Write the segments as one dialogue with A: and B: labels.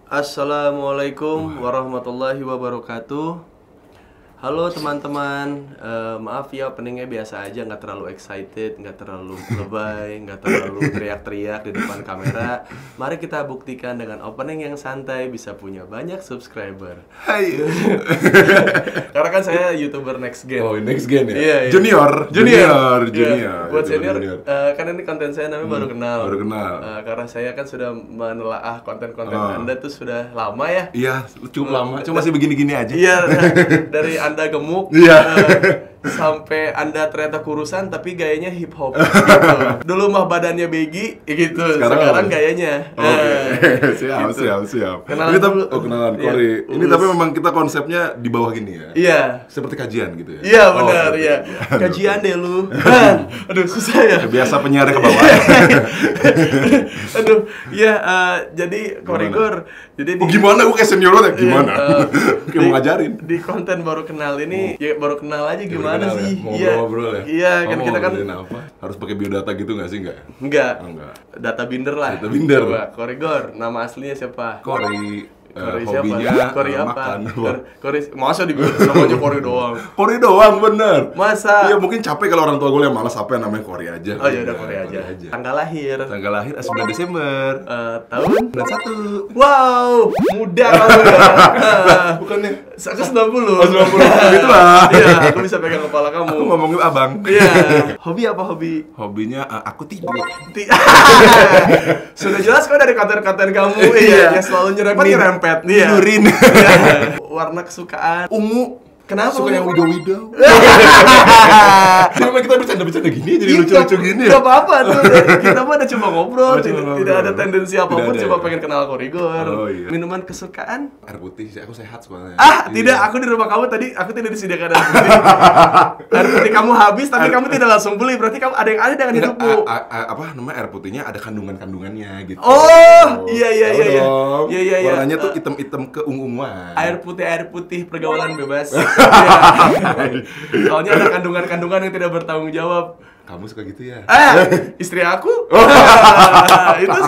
A: Assalamualaikum warahmatullahi wabarakatuh. Halo teman-teman, maaf ya openingnya biasa aja, nggak terlalu excited, nggak terlalu lebay, nggak terlalu teriak-teriak di depan kamera. Mari kita buktikan dengan opening yang santai bisa punya banyak subscriber.
B: Hai.
A: Karena kan saya YouTuber next gen.
B: Oh, next gen ya?
A: Iya.
B: Junior.
A: Iya. Buat senior, kan ini konten saya namanya baru kenal.
B: Baru kenal.
A: Karena saya kan sudah menelaah konten-konten Anda tuh sudah lama ya.
B: Iya, cukup lama. Cuma masih begini-gini aja.
A: Iya, dari Anda gemuk,
B: Iya.
A: sampai Anda ternyata kurusan tapi gayanya hip hop gitu. Dulu mah badannya baggy gitu. Sekarang gayanya.
B: Siap.
A: Kenalan
B: Ini
A: dulu.
B: kenalan
A: Iya.
B: Kori. Ini tapi memang kita konsepnya di bawah gini ya.
A: Iya.
B: Seperti kajian gitu ya.
A: Iya benar,
B: seperti
A: iya.
B: kajian.
A: Kajian deh lu. Aduh, susah ya.
B: Biasa penyiar ke bawah.
A: Aduh, iya, jadi Korigor. Jadi
B: Gimana gue kayak senior lo ya? Gimana? Kayak mau ngajarin.
A: Di konten baru kenal ini, ya baru kenal aja gimana
B: Kenal
A: sih?
B: ya? Mau
A: Iya.
B: ngobrol-ngobrol ya?
A: Iya, kan
B: Kamu
A: kita kan
B: ngobrolin apa? Harus pakai biodata gitu nggak sih?
A: enggak.
B: Oh, enggak.
A: Data binder lah.
B: Data binder.
A: Coba, Korigor, nama aslinya siapa?
B: Kori,
A: Kori
B: hobinya
A: siapa? Kori apa?
B: makan.
A: Kori, masa dibilang namanya Kori doang?
B: Kori doang bener.
A: Masa?
B: Iya mungkin capek kalau orang tua gue yang malas apa yang namanya Kori aja.
A: Oh ya udah Kori aja. Tanggal lahir.
B: Tanggal lahir 9 Desember.
A: Tahun?
B: 91.
A: Wow, muda kamu ya.
B: Bukannya?
A: Aku 90.
B: Oh 90 gitu lah.
A: Iya, aku bisa pegang kepala kamu.
B: Aku ngomongin abang.
A: Iya. Hobi apa hobi?
B: Hobinya aku tidur.
A: Sudah jelas kok dari konten-konten kamu.
B: Iya.
A: Yang selalu nyerempet. Iya.
B: Tidurin.
A: Iya. Warna kesukaan.
B: Ungu.
A: Kenapa?
B: Suka yang widow-widow. Cuma kita bercanda-bercanda gini jadi
A: Iya,
B: lucu-lucu gini ya.
A: Gak apa-apa tuh. Kita mah ada cuma ngobrol,
B: Oh, cuma
A: tidak
B: ngobrol.
A: ada tendensi apapun,
B: Tidak ada
A: cuma
B: ya?
A: pengen kenal Korigor.
B: Oh, iya.
A: Minuman kesukaan?
B: Air putih sih, aku sehat soalnya.
A: Ah,
B: Iya.
A: tidak, aku di rumah kamu tadi aku tidak disediakan air putih. Air putih kamu habis tapi kamu tidak langsung beli, berarti kamu ada yang aneh dengan hidupmu.
B: Apa namanya air putihnya ada kandungan-kandungannya gitu.
A: Oh, iya.
B: Tahu dong.
A: Iya.
B: Warnanya tuh hitam-hitam keunguan.
A: Air putih pergaulan bebas. Iya. Soalnya ada kandungan-kandungan yang tidak bertanggung jawab.
B: Kamu suka gitu ya?
A: Istri aku? itu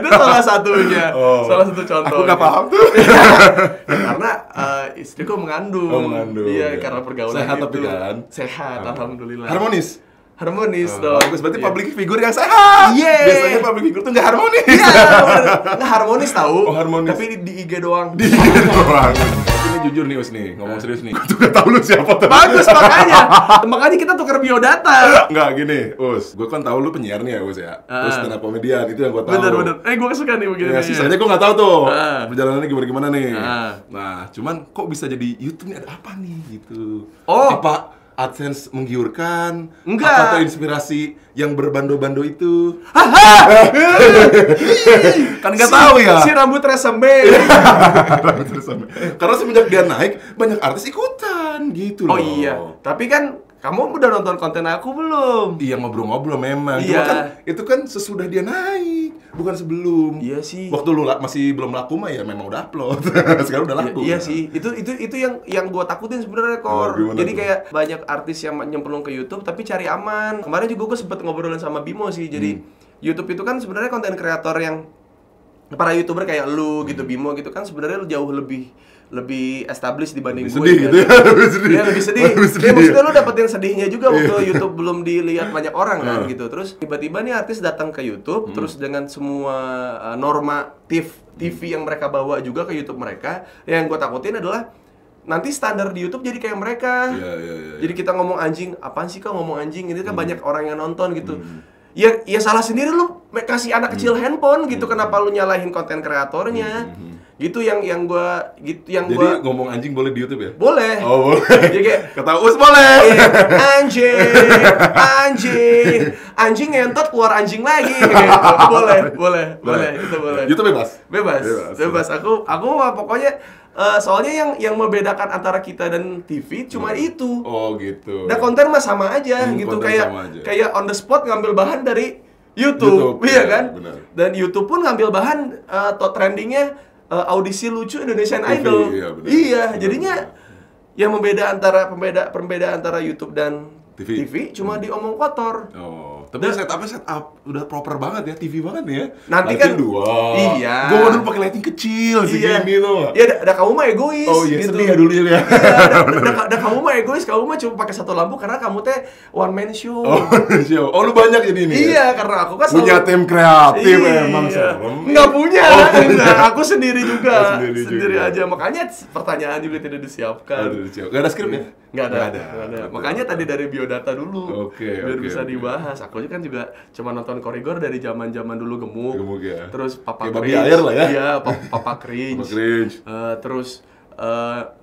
A: salah satunya. Salah satu contoh.
B: Aku nggak paham tuh.
A: Karena istriku mengandung.
B: Oh, mengandung.
A: Iya,
B: Ya.
A: karena pergaulan
B: Sehat
A: itu.
B: tapi kan?
A: Sehat, alhamdulillah.
B: Harmonis
A: dong.
B: bagus, berarti public figure yang sehat.
A: Yeay.
B: Biasanya public figure tuh nggak harmonis.
A: Iya, nggak harmonis tahu.
B: Oh, harmonis.
A: Tapi di IG doang.
B: Orang. Ini jujur nih Us nih, ngomong serius nih. Gue tuh gak tau lu siapa tuh.
A: Bagus makanya kita tukar biodata.
B: Enggak gini, Us. Gue kan tahu lu penyiar nih ya, Us ya. Terus stand up comedian itu yang gue tahu.
A: Bener. Gue suka nih begini.
B: Ya, sisanya gue nggak tahu tuh perjalanannya gimana nih.
A: Ah.
B: Nah, cuman kok bisa jadi YouTube nih, ada apa nih gitu?
A: Oh.
B: Apa AdSense menggiurkan?
A: Enggak.
B: Apa terinspirasi yang berbando-bando itu? Kan nggak tahu ya.
A: Si rambut reseme.
B: Karena semenjak dia naik, banyak artis ikutan gitu
A: Oh
B: loh.
A: iya. Tapi kan kamu udah nonton konten aku belum?
B: Iya, ngobrol-ngobrol memang.
A: Iya.
B: Cuma kan itu kan sesudah dia naik, bukan sebelum.
A: Iya sih.
B: Waktu lu masih belum laku mah ya memang udah upload. Sekarang udah laku.
A: Iya sih. Itu yang gue takutin sebenarnya, Kor.
B: Gimana
A: Jadi
B: tuh?
A: kayak banyak artis yang nyemplung ke YouTube tapi cari aman. Kemarin juga gue sempet ngobrolin sama Bimo sih. Jadi YouTube itu kan sebenarnya konten kreator yang para YouTuber kayak lu gitu, Bimo gitu kan sebenarnya jauh lebih established dibanding
B: Lebih
A: gue
B: sedih gitu ya. Lebih sedih.
A: Iya, lebih sedih. Ya, maksudnya lu dapetin sedihnya juga waktu YouTube belum dilihat banyak orang kan gitu. Terus tiba-tiba nih artis datang ke YouTube terus dengan semua normatif TV yang mereka bawa juga ke YouTube mereka. Yang gue takutin adalah nanti standar di YouTube jadi kayak mereka.
B: Iya.
A: Jadi kita ngomong anjing, apaan sih kok ngomong anjing? Ini kan banyak orang yang nonton gitu. Ya salah sendiri lu kasih anak kecil handphone gitu. Kenapa lu nyalahin konten kreatornya? Gitu yang
B: Jadi ngomong anjing boleh di YouTube ya?
A: boleh.
B: Oh, boleh.
A: Jadi kayak
B: Kata Us boleh.
A: anjing ngentot keluar anjing lagi gitu. boleh itu boleh.
B: YouTube bebas.
A: Bebas. Aku mah pokoknya soalnya yang membedakan antara kita dan TV cuma itu.
B: Oh gitu.
A: Nah, konten mah sama aja gitu,
B: konten sama aja.
A: kayak on the spot ngambil bahan dari YouTube, iya kan?
B: benar.
A: Dan YouTube pun ngambil bahan top trendingnya audisi lucu Indonesian
B: TV,
A: Idol.
B: iya, benar.
A: Iya,
B: Benar,
A: jadinya yang pembeda antara YouTube dan
B: TV.
A: cuma diomong kotor.
B: Oh. Tapi setup udah proper banget ya, TV banget ya.
A: Nanti
B: lighting
A: kan
B: 2.
A: iya.
B: Gua dulu pakai lighting kecil segini tuh.
A: Iya, ada kamu mah egois.
B: Oh iya,
A: gitu.
B: sedih ya dulu ya.
A: Iya, ada kamu mah egois, kamu mah cuma pakai satu lampu karena kamu teh one man show.
B: Oh, lu banyak jadi ini.
A: Iya, karena aku kan
B: punya tim kreatif emang serem.
A: Enggak punya. Enggak, aku sendiri juga.
B: Sendiri
A: aja. Makanya pertanyaan juga tidak disiapkan.
B: Gak ada skrip ya?
A: Nggak ada. Makanya tadi dari biodata dulu. Biar bisa dibahas. Aku kan juga cuma nonton Korigor dari zaman-zaman dulu gemuk
B: ya.
A: Terus Papa
B: Cringe.
A: Cringe.
B: Air lah ya.
A: Iya, Papa Cringe. Terus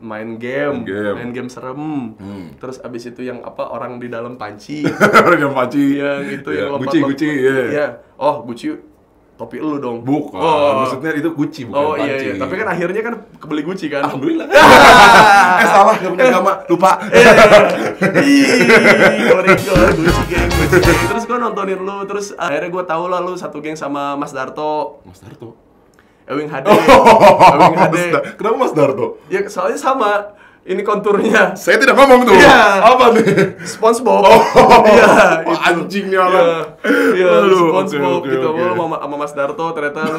A: main game serem. Terus abis itu yang orang di dalam panci.
B: Orang yang panci.
A: Yang itu yang lompat.
B: Gucci,
A: Iya. Oh, Gucci. Topi lu dong.
B: Bukan, maksudnya itu Gucci bukan panci.
A: Iya. Tapi kan akhirnya kan kebeli Gucci kan.
B: Alhamdulillah. Salah, gak punya agama, lupa.
A: Korigor, Gucci geng. Terus gue nontonin lu, terus akhirnya gue tahu lah lu satu geng sama Mas Darto. Ewing HD.
B: Kenapa Mas Darto?
A: Ya soalnya sama. Ini konturnya.
B: Saya tidak ngomong tuh.
A: Iya.
B: Apa nih?
A: SpongeBob.
B: Iya. Anjing nih orang.
A: Iya, SpongeBob gitu. Sama Mas Darto ternyata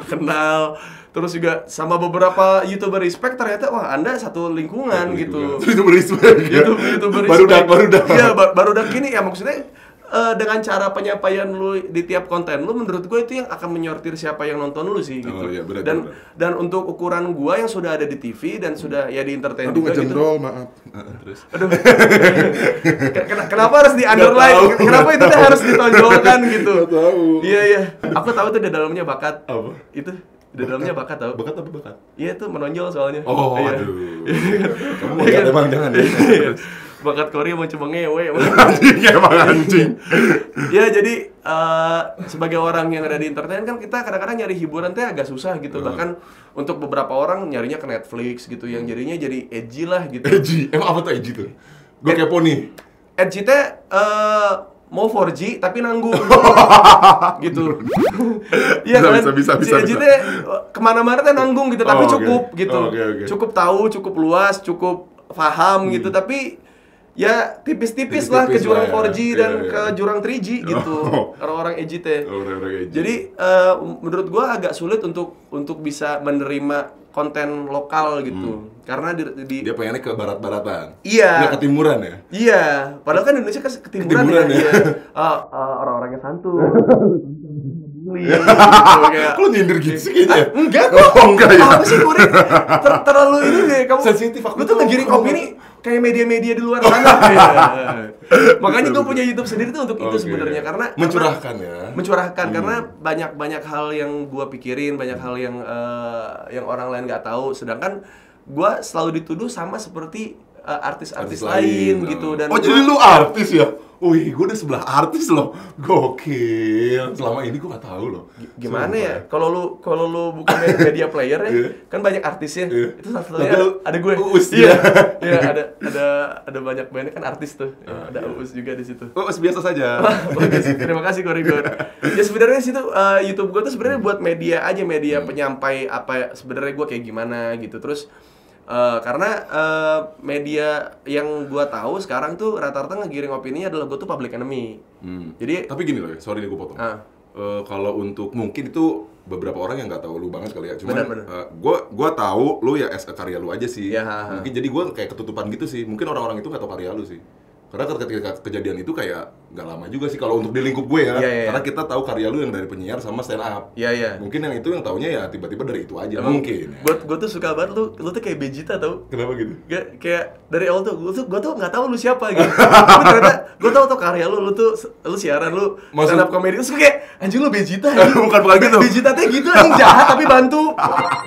A: kenal. Terus juga sama beberapa YouTuber respect ternyata wah Anda satu lingkungan gitu.
B: YouTuber respect.
A: YouTuber respect.
B: Barudak.
A: Iya, barudak gini ya maksudnya dengan cara penyampaian lu di tiap konten lu menurut gue itu yang akan menyortir siapa yang nonton lu sih gitu.
B: Iya, bener.
A: Dan untuk ukuran gua yang sudah ada di TV dan sudah ya di entertain
B: juga
A: gitu.
B: Maaf. Terus.
A: Aduh. Kenapa harus di underline? Kenapa itu harus ditonjolkan gitu?
B: Tahu.
A: Iya. Aku tahu tuh di dalamnya bakat.
B: Apa?
A: Itu di dalamnya bakat tau?
B: Bakat apa bakat?
A: Iya itu menonjol soalnya.
B: Oh,
A: iya.
B: aduh. Kamu mau lihat emang jangan ya.
A: Bakat Korea mau cuma ngewe.
B: Anjing.
A: Ya jadi sebagai orang yang ada di entertain kan kita kadang-kadang nyari hiburan teh agak susah gitu. Bahkan untuk beberapa orang nyarinya ke Netflix gitu yang jadinya jadi edgy lah gitu.
B: Edgy? Emang apa tuh edgy tuh? Gue kepo nih.
A: Edgy teh mau 4G tapi nanggung gitu. Iya kan?
B: Bisa.
A: Si edgy teh kemana-mana teh nanggung gitu tapi cukup gitu.
B: Okay.
A: Cukup tahu, cukup luas, cukup paham gitu tapi ya tipis-tipis lah ke jurang 4G dan ke jurang 3G gitu. Orang-orang edgy teh. Jadi menurut gua agak sulit untuk bisa menerima konten lokal gitu. Karena dia
B: pengennya ke barat-baratan.
A: Iya.
B: Nggak ketimuran ya?
A: Iya. Padahal kan Indonesia kan ketimuran ya. Iya. Orang-orangnya santun. Gitu, kayak
B: lu nyindir gitu sih kayaknya?
A: Enggak kok.
B: Enggak ya?
A: Apa sih Kurik? Terlalu ini deh kamu.
B: Sensitif aku.
A: Lu tuh ngegiring opini kayak media-media di luar sana. Makanya gue punya YouTube sendiri tuh untuk itu sebenarnya karena
B: mencurahkan ya.
A: Mencurahkan karena banyak hal yang gue pikirin, banyak hal yang orang lain nggak tahu. Sedangkan gue selalu dituduh sama seperti artis-artis lain gitu dan
B: jadi lu artis ya? Wih, gue udah sebelah artis loh. Gokil. Selama ini gue gak tahu loh.
A: Gimana ya? Kalau lu bukan media player ya, kan banyak artis ya. Itu satu-satunya ada gue.
B: Uus.
A: Iya, ada banyak banyak kan artis tuh. Ada Uus juga di situ.
B: Uus biasa saja.
A: Bagus. Terima kasih Korigor. Ya sebenarnya situ YouTube gue tuh sebenarnya buat media aja, media penyampai apa sebenarnya gue kayak gimana gitu. Terus karena media yang gua tahu sekarang tuh rata-rata ngegiring opini adalah gua tuh public enemy. Jadi
B: tapi gini loh, sorry nih gua potong. Kalau untuk mungkin itu beberapa orang yang nggak tahu lu banget kali ya. Cuman gua tahu lu ya as a karya lu aja sih.
A: Ya,
B: mungkin jadi gua kayak ketutupan gitu sih. Mungkin orang-orang itu nggak tahu karya lu sih. Karena ketika kejadian itu kayak nggak lama juga sih kalau untuk di lingkup gue ya. Karena kita tahu karya lu yang dari penyiar sama stand up.
A: Iya.
B: Mungkin yang itu yang taunya ya tiba-tiba dari itu aja. Mungkin. Ya.
A: Gue tuh suka banget lu tuh kayak Vegeta tau.
B: Kenapa gitu?
A: Kayak dari awal tuh gue tuh nggak tahu lu siapa gitu. Tapi ternyata gue tahu karya lu siaran lu stand up comedy terus kayak anjing lu Vegeta.
B: Bukan gitu.
A: Vegeta teh gitu anjing jahat tapi bantu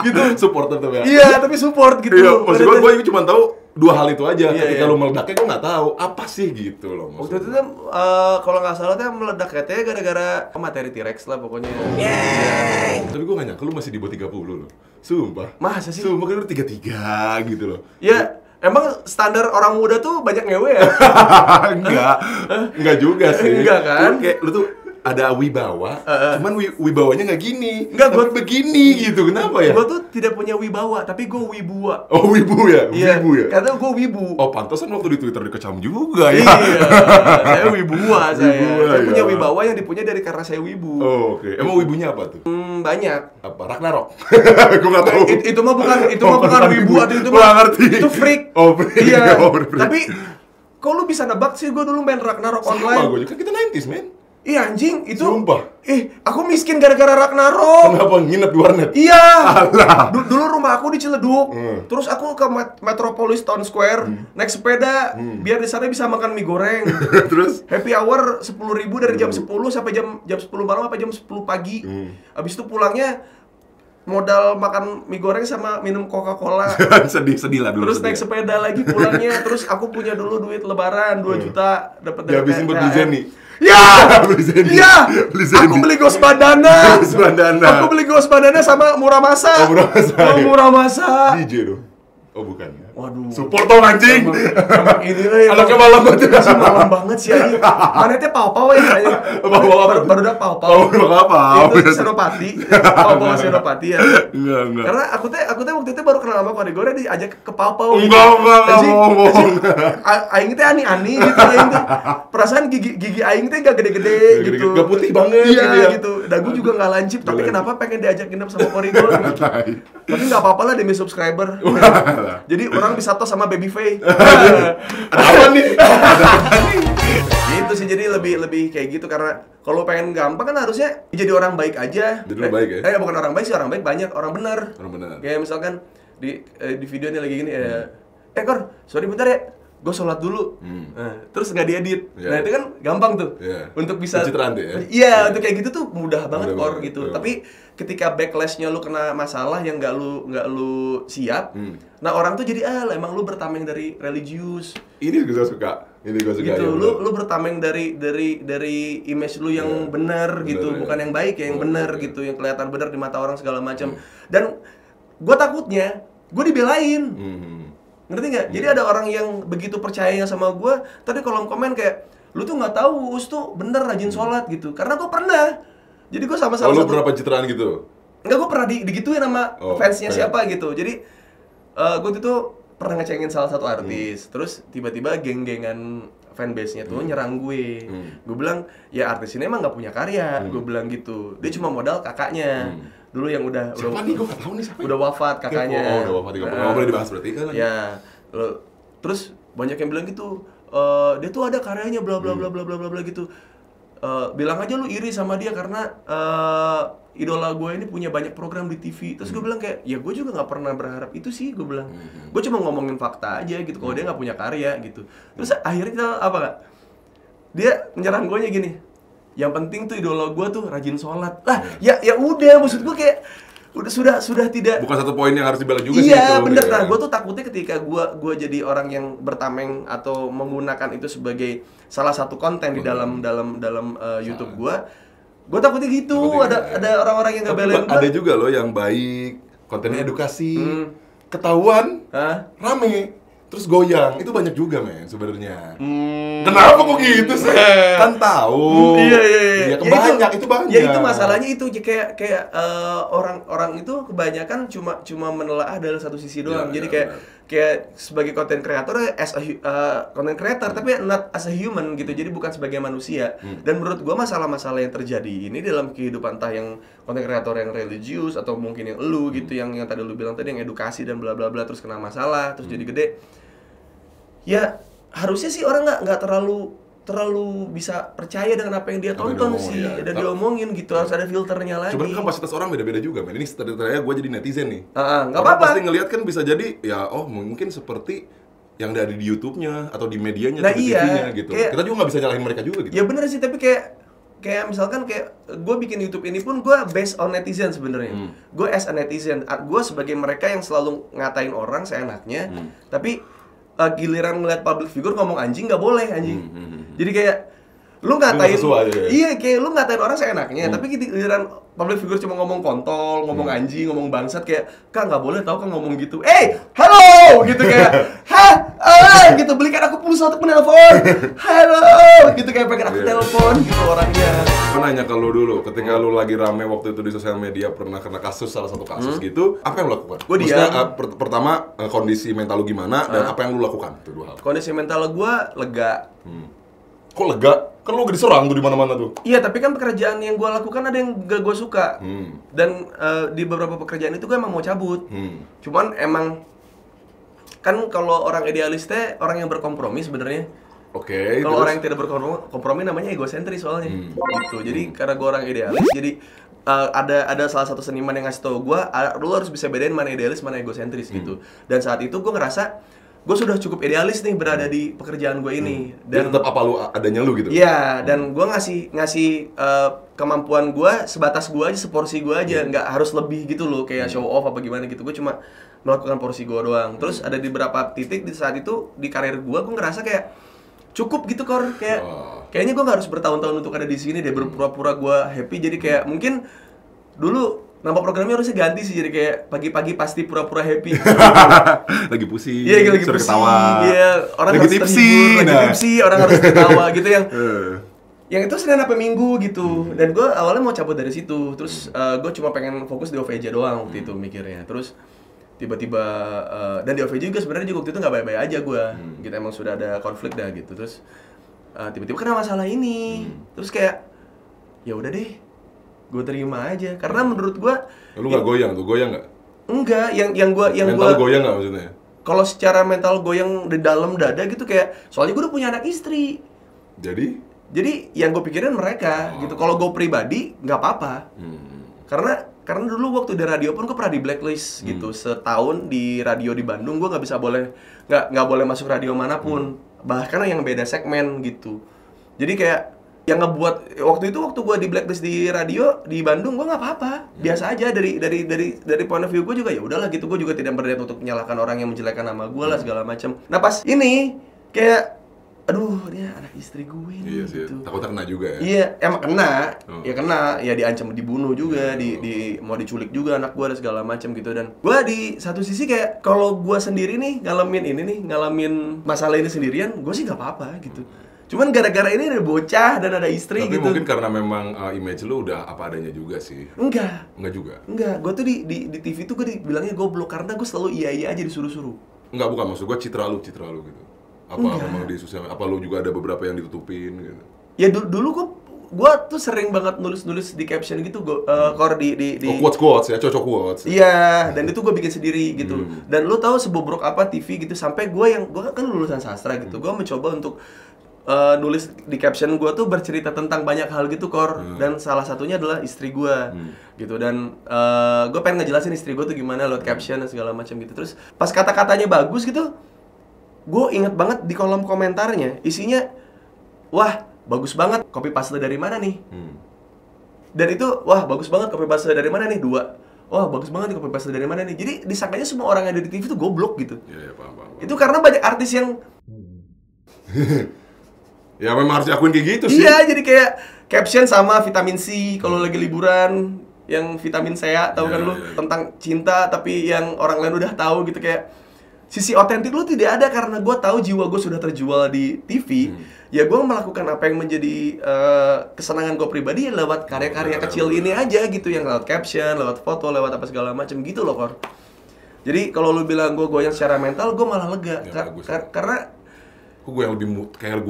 A: gitu.
B: Supporter tuh ya.
A: Iya tapi support gitu.
B: Iya, maksud gue cuma tahu dua hal itu aja. Ketika lu meledaknya gue nggak tahu apa sih gitu loh.
A: Waktu itu tuh kalau nggak salah tuh meledak katanya gara-gara materi T-Rex lah pokoknya.
B: Tapi gue nggak nyangka lu masih di bawah 30 loh. Sumpah.
A: Masa sih?
B: Sumpah kan lu 33 gitu loh.
A: Ya emang standar orang muda tuh banyak ngewe ya?
B: Enggak juga sih.
A: Enggak kan?
B: Kayak lu tuh ada wibawa, cuman wibawanya nggak gini,
A: nggak
B: gue begini gitu, kenapa ya?
A: Gue tuh tidak punya wibawa, tapi gue wibua.
B: Oh wibu ya, wibu ya.
A: Karena gue wibu.
B: Oh pantesan waktu di Twitter dikecam juga ya.
A: Iya, saya wibua saya. Saya punya
B: ya.
A: wibawa yang dipunya dari karena saya wibu.
B: Oh oke, emang wibunya apa tuh?
A: Banyak.
B: Apa Ragnarok? Gue nggak tahu.
A: Itu mah bukan wibu atau itu mah
B: ngerti.
A: Itu freak.
B: Oh freak.
A: Iya.
B: Oh, freak.
A: Tapi kok lu bisa nebak sih, gue dulu main Ragnarok online.
B: Sama gue juga, kan kita 90s men.
A: Iya anjing, itu.
B: Sumpah.
A: Aku miskin gara-gara Ragnarok.
B: Kenapa nginep di warnet?
A: Iya.
B: Alah.
A: Dulu rumah aku di Ciledug. Terus aku ke Metropolis Town Square naik sepeda biar di sana bisa makan mie goreng.
B: Terus
A: happy hour 10.000 dari jam 10 sampai jam 10 malam sampai jam 10 pagi. Habis itu pulangnya modal makan mie goreng sama minum Coca-Cola.
B: sedih lah dulu.
A: Terus naik sepeda lagi pulangnya. Terus aku punya dulu duit lebaran 2 juta dapat dari
B: dihabisin buat beli Zenny.
A: Ya!
B: Beli Zenny.
A: Iya!
B: Beli Zenny.
A: Aku beli gos bandana.
B: Gos bandana.
A: Aku beli gos bandana sama murah masa. Murah masa.
B: DJ dong. Oh bukan ya.
A: Waduh.
B: Support dong anjing.
A: Emang ini
B: anaknya malam banget.
A: Masih malam banget sih anjing. Mana teh pau-pau ya kayaknya. Baru udah pau-pau.
B: Apa?
A: Itu Senopati. Pau-pau Senopati ya.
B: Enggak.
A: Karena aku teh waktu itu baru kenal sama Kode Gore diajak ke pau-pau.
B: Enggak ngomong.
A: Aing teh ani-ani gitu aing teh. Perasaan gigi aing teh enggak gede-gede gitu.
B: Enggak putih banget
A: gitu. Dagu juga enggak lancip, tapi kenapa pengen diajak nginep sama Kode Gore gitu. Tapi enggak apa-apa lah demi subscriber. Jadi orang bisa tos sama Baby Faye.
B: Ada apa nih?
A: Gitu sih, jadi lebih kayak gitu karena kalau pengen gampang kan harusnya jadi orang baik aja.
B: Jadi orang baik ya?
A: Bukan orang baik sih, orang baik banyak, orang benar.
B: Orang benar.
A: Kayak misalkan di video ini lagi gini Kor, sorry bentar ya. Gue sholat dulu, terus nggak diedit. Nah itu kan gampang tuh untuk bisa.
B: Pencitraan tuh ya?
A: Iya, untuk kayak gitu tuh mudah banget Kor gitu.
B: Iya.
A: Tapi ketika backlashnya lu kena masalah yang nggak lu siap, nah orang tuh jadi emang lu bertameng dari religius.
B: Ini gue suka.
A: Gitu,
B: ya,
A: lu bertameng dari image lu yang benar gitu, bukan yang baik ya, yang benar gitu, yang kelihatan benar di mata orang segala macam. Dan gue takutnya gue dibelain. Ngerti nggak? Jadi ada orang yang begitu percaya sama gue, tadi kolom komen kayak, lu tuh nggak tahu Us tuh bener rajin sholat gitu. Karena gue pernah. Jadi gue sama salah
B: lu
A: satu.
B: pernah pencitraan gitu?
A: Enggak, gue pernah digituin sama fansnya siapa gitu. Jadi gue tuh pernah ngecengin salah satu artis. Terus tiba-tiba geng-gengan fanbase-nya tuh nyerang gue. Gue bilang, ya artis ini emang nggak punya karya. Gue bilang gitu. Dia cuma modal kakaknya. Dulu yang udah
B: nih? Gue nggak tahu nih siapa.
A: Udah wafat kakaknya.
B: Udah wafat. Nggak boleh dibahas berarti kan?
A: Ya. Terus banyak yang bilang gitu, dia tuh ada karyanya bla bla bla bla bla bla gitu. Bilang aja lu iri sama dia karena idola gue ini punya banyak program di TV. Terus gue bilang kayak, ya gue juga nggak pernah berharap itu sih, gue bilang. Gue cuma ngomongin fakta aja gitu, kalau dia nggak punya karya gitu. Terus akhirnya apa kak? Dia menyerang gue nya gini, yang penting tuh idola gue tuh rajin sholat. Lah, ya udah, maksud gue kayak sudah tidak.
B: Bukan satu poin yang harus dibela juga sih.
A: Iya bener. Nah gue tuh takutnya ketika gue jadi orang yang bertameng atau menggunakan itu sebagai salah satu konten di dalam YouTube gue takutnya gitu. Ada orang-orang yang nggak belain gue.
B: Ada juga loh yang baik, kontennya edukasi, ketahuan, rame. Terus goyang, itu banyak juga men sebenarnya. Kenapa kok gitu sih? Kan tahu.
A: Iya.
B: Itu banyak.
A: Ya itu masalahnya itu kayak orang itu kebanyakan cuma menelaah dari satu sisi doang. Jadi kayak sebagai content creator as a content creator tapi not as a human gitu. Jadi bukan sebagai manusia. Dan menurut gua masalah-masalah yang terjadi ini dalam kehidupan entah yang content creator yang religius atau mungkin yang lu gitu yang tadi lu bilang tadi yang edukasi dan bla bla bla terus kena masalah terus jadi gede. Ya harusnya sih orang nggak terlalu bisa percaya dengan apa yang dia tonton sih, dan diomongin gitu, harus ada filternya lagi.
B: Cuman kapasitas orang beda-beda juga, men. Ini ternyata gue jadi netizen nih.
A: Nggak apa-apa.
B: Pasti ngelihat kan bisa jadi, ya mungkin seperti yang ada di YouTube-nya atau di medianya atau di TV-nya gitu. Kita juga nggak bisa nyalahin mereka juga gitu.
A: Ya bener sih, tapi kayak misalkan kayak gue bikin YouTube ini pun gue based on netizen sebenarnya. Gue as a netizen, gue sebagai mereka yang selalu ngatain orang seenaknya, tapi giliran ngeliat public figure ngomong anjing nggak boleh anjing. Jadi kayak lu ngatain, iya kayak lu ngatain orang seenaknya, tapi giliran public figure cuma ngomong kontol, ngomong anjing, ngomong bangsat kayak, kak nggak boleh tau kan ngomong gitu. Halo, gitu kayak gitu, belikan aku pulsa untuk menelpon, halo gitu, kayak pengen aku telepon gitu orangnya.
B: Gue nanya ke lu dulu, ketika lu lagi rame waktu itu di sosial media pernah kena salah satu kasus gitu, apa yang lu lakukan?
A: Gue diam.
B: Pertama kondisi mental lu gimana dan apa yang lu lakukan? Itu dua hal.
A: Kondisi mental gue lega.
B: Kok lega? Kan lu diserang tuh di mana-mana tuh.
A: Iya, tapi kan pekerjaan yang gue lakukan ada yang gak gue suka. Dan di beberapa pekerjaan itu gue emang mau cabut. Cuman emang kan kalau orang idealis teh orang yang berkompromi sebenarnya.
B: Oke.
A: Kalau orang yang tidak berkompromi namanya egosentris soalnya. Gitu. Jadi karena gue orang idealis, jadi ada salah satu seniman yang ngasih tau gue, lu harus bisa bedain mana idealis, mana egosentris gitu. Dan saat itu gue ngerasa gue sudah cukup idealis nih berada di pekerjaan gue ini.
B: Dan tetap apa lu adanya lu gitu.
A: Iya, dan gue ngasih kemampuan gue sebatas gue aja, seporsi gue aja, nggak harus lebih gitu loh, kayak show off apa gimana gitu. Gue cuma melakukan porsi gue doang. Terus ada di beberapa titik di saat itu di karir gue ngerasa kayak cukup gitu Kor, kayak kayaknya gue nggak harus bertahun-tahun untuk ada di sini deh, berpura-pura gue happy. Jadi kayak mungkin dulu nama programnya harusnya ganti sih, jadi kayak pagi-pagi pasti pura-pura happy.
B: Lagi pusing.
A: Iya, lagi pusing. Iya, orang
B: lagi
A: harus
B: tipsi,
A: lagi tipsi, orang harus ketawa gitu yang itu Senin sampai Minggu gitu. Dan gue awalnya mau cabut dari situ. Terus gue cuma pengen fokus di OVJ doang waktu itu mikirnya. Terus tiba-tiba dan di OVJ juga sebenarnya waktu itu nggak baik-baik aja gue. Gitu, emang sudah ada konflik dah gitu. Terus tiba-tiba kena masalah ini. Terus kayak ya udah deh, gue terima aja, karena menurut gue
B: lu nggak goyang nggak?
A: Enggak, yang gue
B: mental goyang nggak maksudnya?
A: Kalau secara mental goyang di dalam dada gitu, kayak soalnya gue udah punya anak istri, jadi yang gue pikirin mereka gitu. Kalau gue pribadi nggak apa-apa, karena dulu waktu di radio pun gue pernah di blacklist gitu setahun di radio di Bandung. Gue nggak boleh masuk radio manapun, bahkan yang beda segmen gitu. Jadi kayak yang ngebuat waktu gue di blacklist di radio di Bandung, gue nggak apa-apa, biasa aja. Dari point of view gue juga ya udahlah gitu. Gue juga tidak berniat untuk menyalahkan orang yang menjelekkan nama gue lah segala macam. Nah pas ini kayak aduh, dia anak istri gue nih.
B: Iya sih,
A: gitu.
B: takutnya kena juga ya.
A: Iya, emang kena. Ya kena, ya diancam dibunuh juga, di mau diculik juga anak gue dan segala macam gitu. Dan gue di satu sisi kayak kalau gue sendiri nih ngalamin masalah ini sendirian, gue sih nggak apa-apa gitu. Cuman gara-gara ini ada bocah dan ada istri.
B: Tapi
A: gitu.
B: mungkin karena memang image lu udah apa adanya juga sih.
A: Enggak
B: juga.
A: Enggak, gue tuh di TV tuh gue dibilangnya goblok karena gue selalu iya aja disuruh-suruh.
B: Enggak, bukan, maksud gue citra lu gitu. Apa memang di sosial, apa lu juga ada beberapa yang ditutupin gitu?
A: Ya dulu gue tuh sering banget nulis di caption gitu, Kor di
B: quotes ya, cocok quotes.
A: Iya, dan itu gue bikin sendiri gitu. Dan lu tahu sebobrok apa TV gitu, sampai gue kan lulusan sastra gitu, gue mencoba untuk nulis di caption gue tuh bercerita tentang banyak hal gitu Kor. Dan salah satunya adalah istri gue gitu. Dan gue pengen ngejelasin istri gue tuh gimana lewat caption dan segala macam gitu. Terus pas kata-katanya bagus gitu, gue inget banget di kolom komentarnya isinya, wah bagus banget, copy paste dari mana nih? Dan itu, wah bagus banget, copy paste dari mana nih? 2, wah bagus banget nih, copy paste dari mana nih? Jadi disangkanya semua orang yang ada di TV tuh goblok gitu.
B: Iya, paham.
A: Itu karena banyak artis yang
B: ya memang harus diakuin kayak gitu sih.
A: Iya, jadi kayak caption sama vitamin C kalau lagi liburan, yang vitamin C tahu kan lu, tentang cinta tapi yang orang lain udah tahu gitu. Kayak sisi otentik lu tidak ada, karena gue tahu jiwa gue sudah terjual di TV. Ya gue melakukan apa yang menjadi kesenangan gue pribadi ya lewat karya-karya kecil ini aja gitu, yang lewat caption, lewat foto, lewat apa segala macam gitu loh Kor. Jadi kalau lu bilang gue goyang secara mental, gue malah lega karena
B: kok gue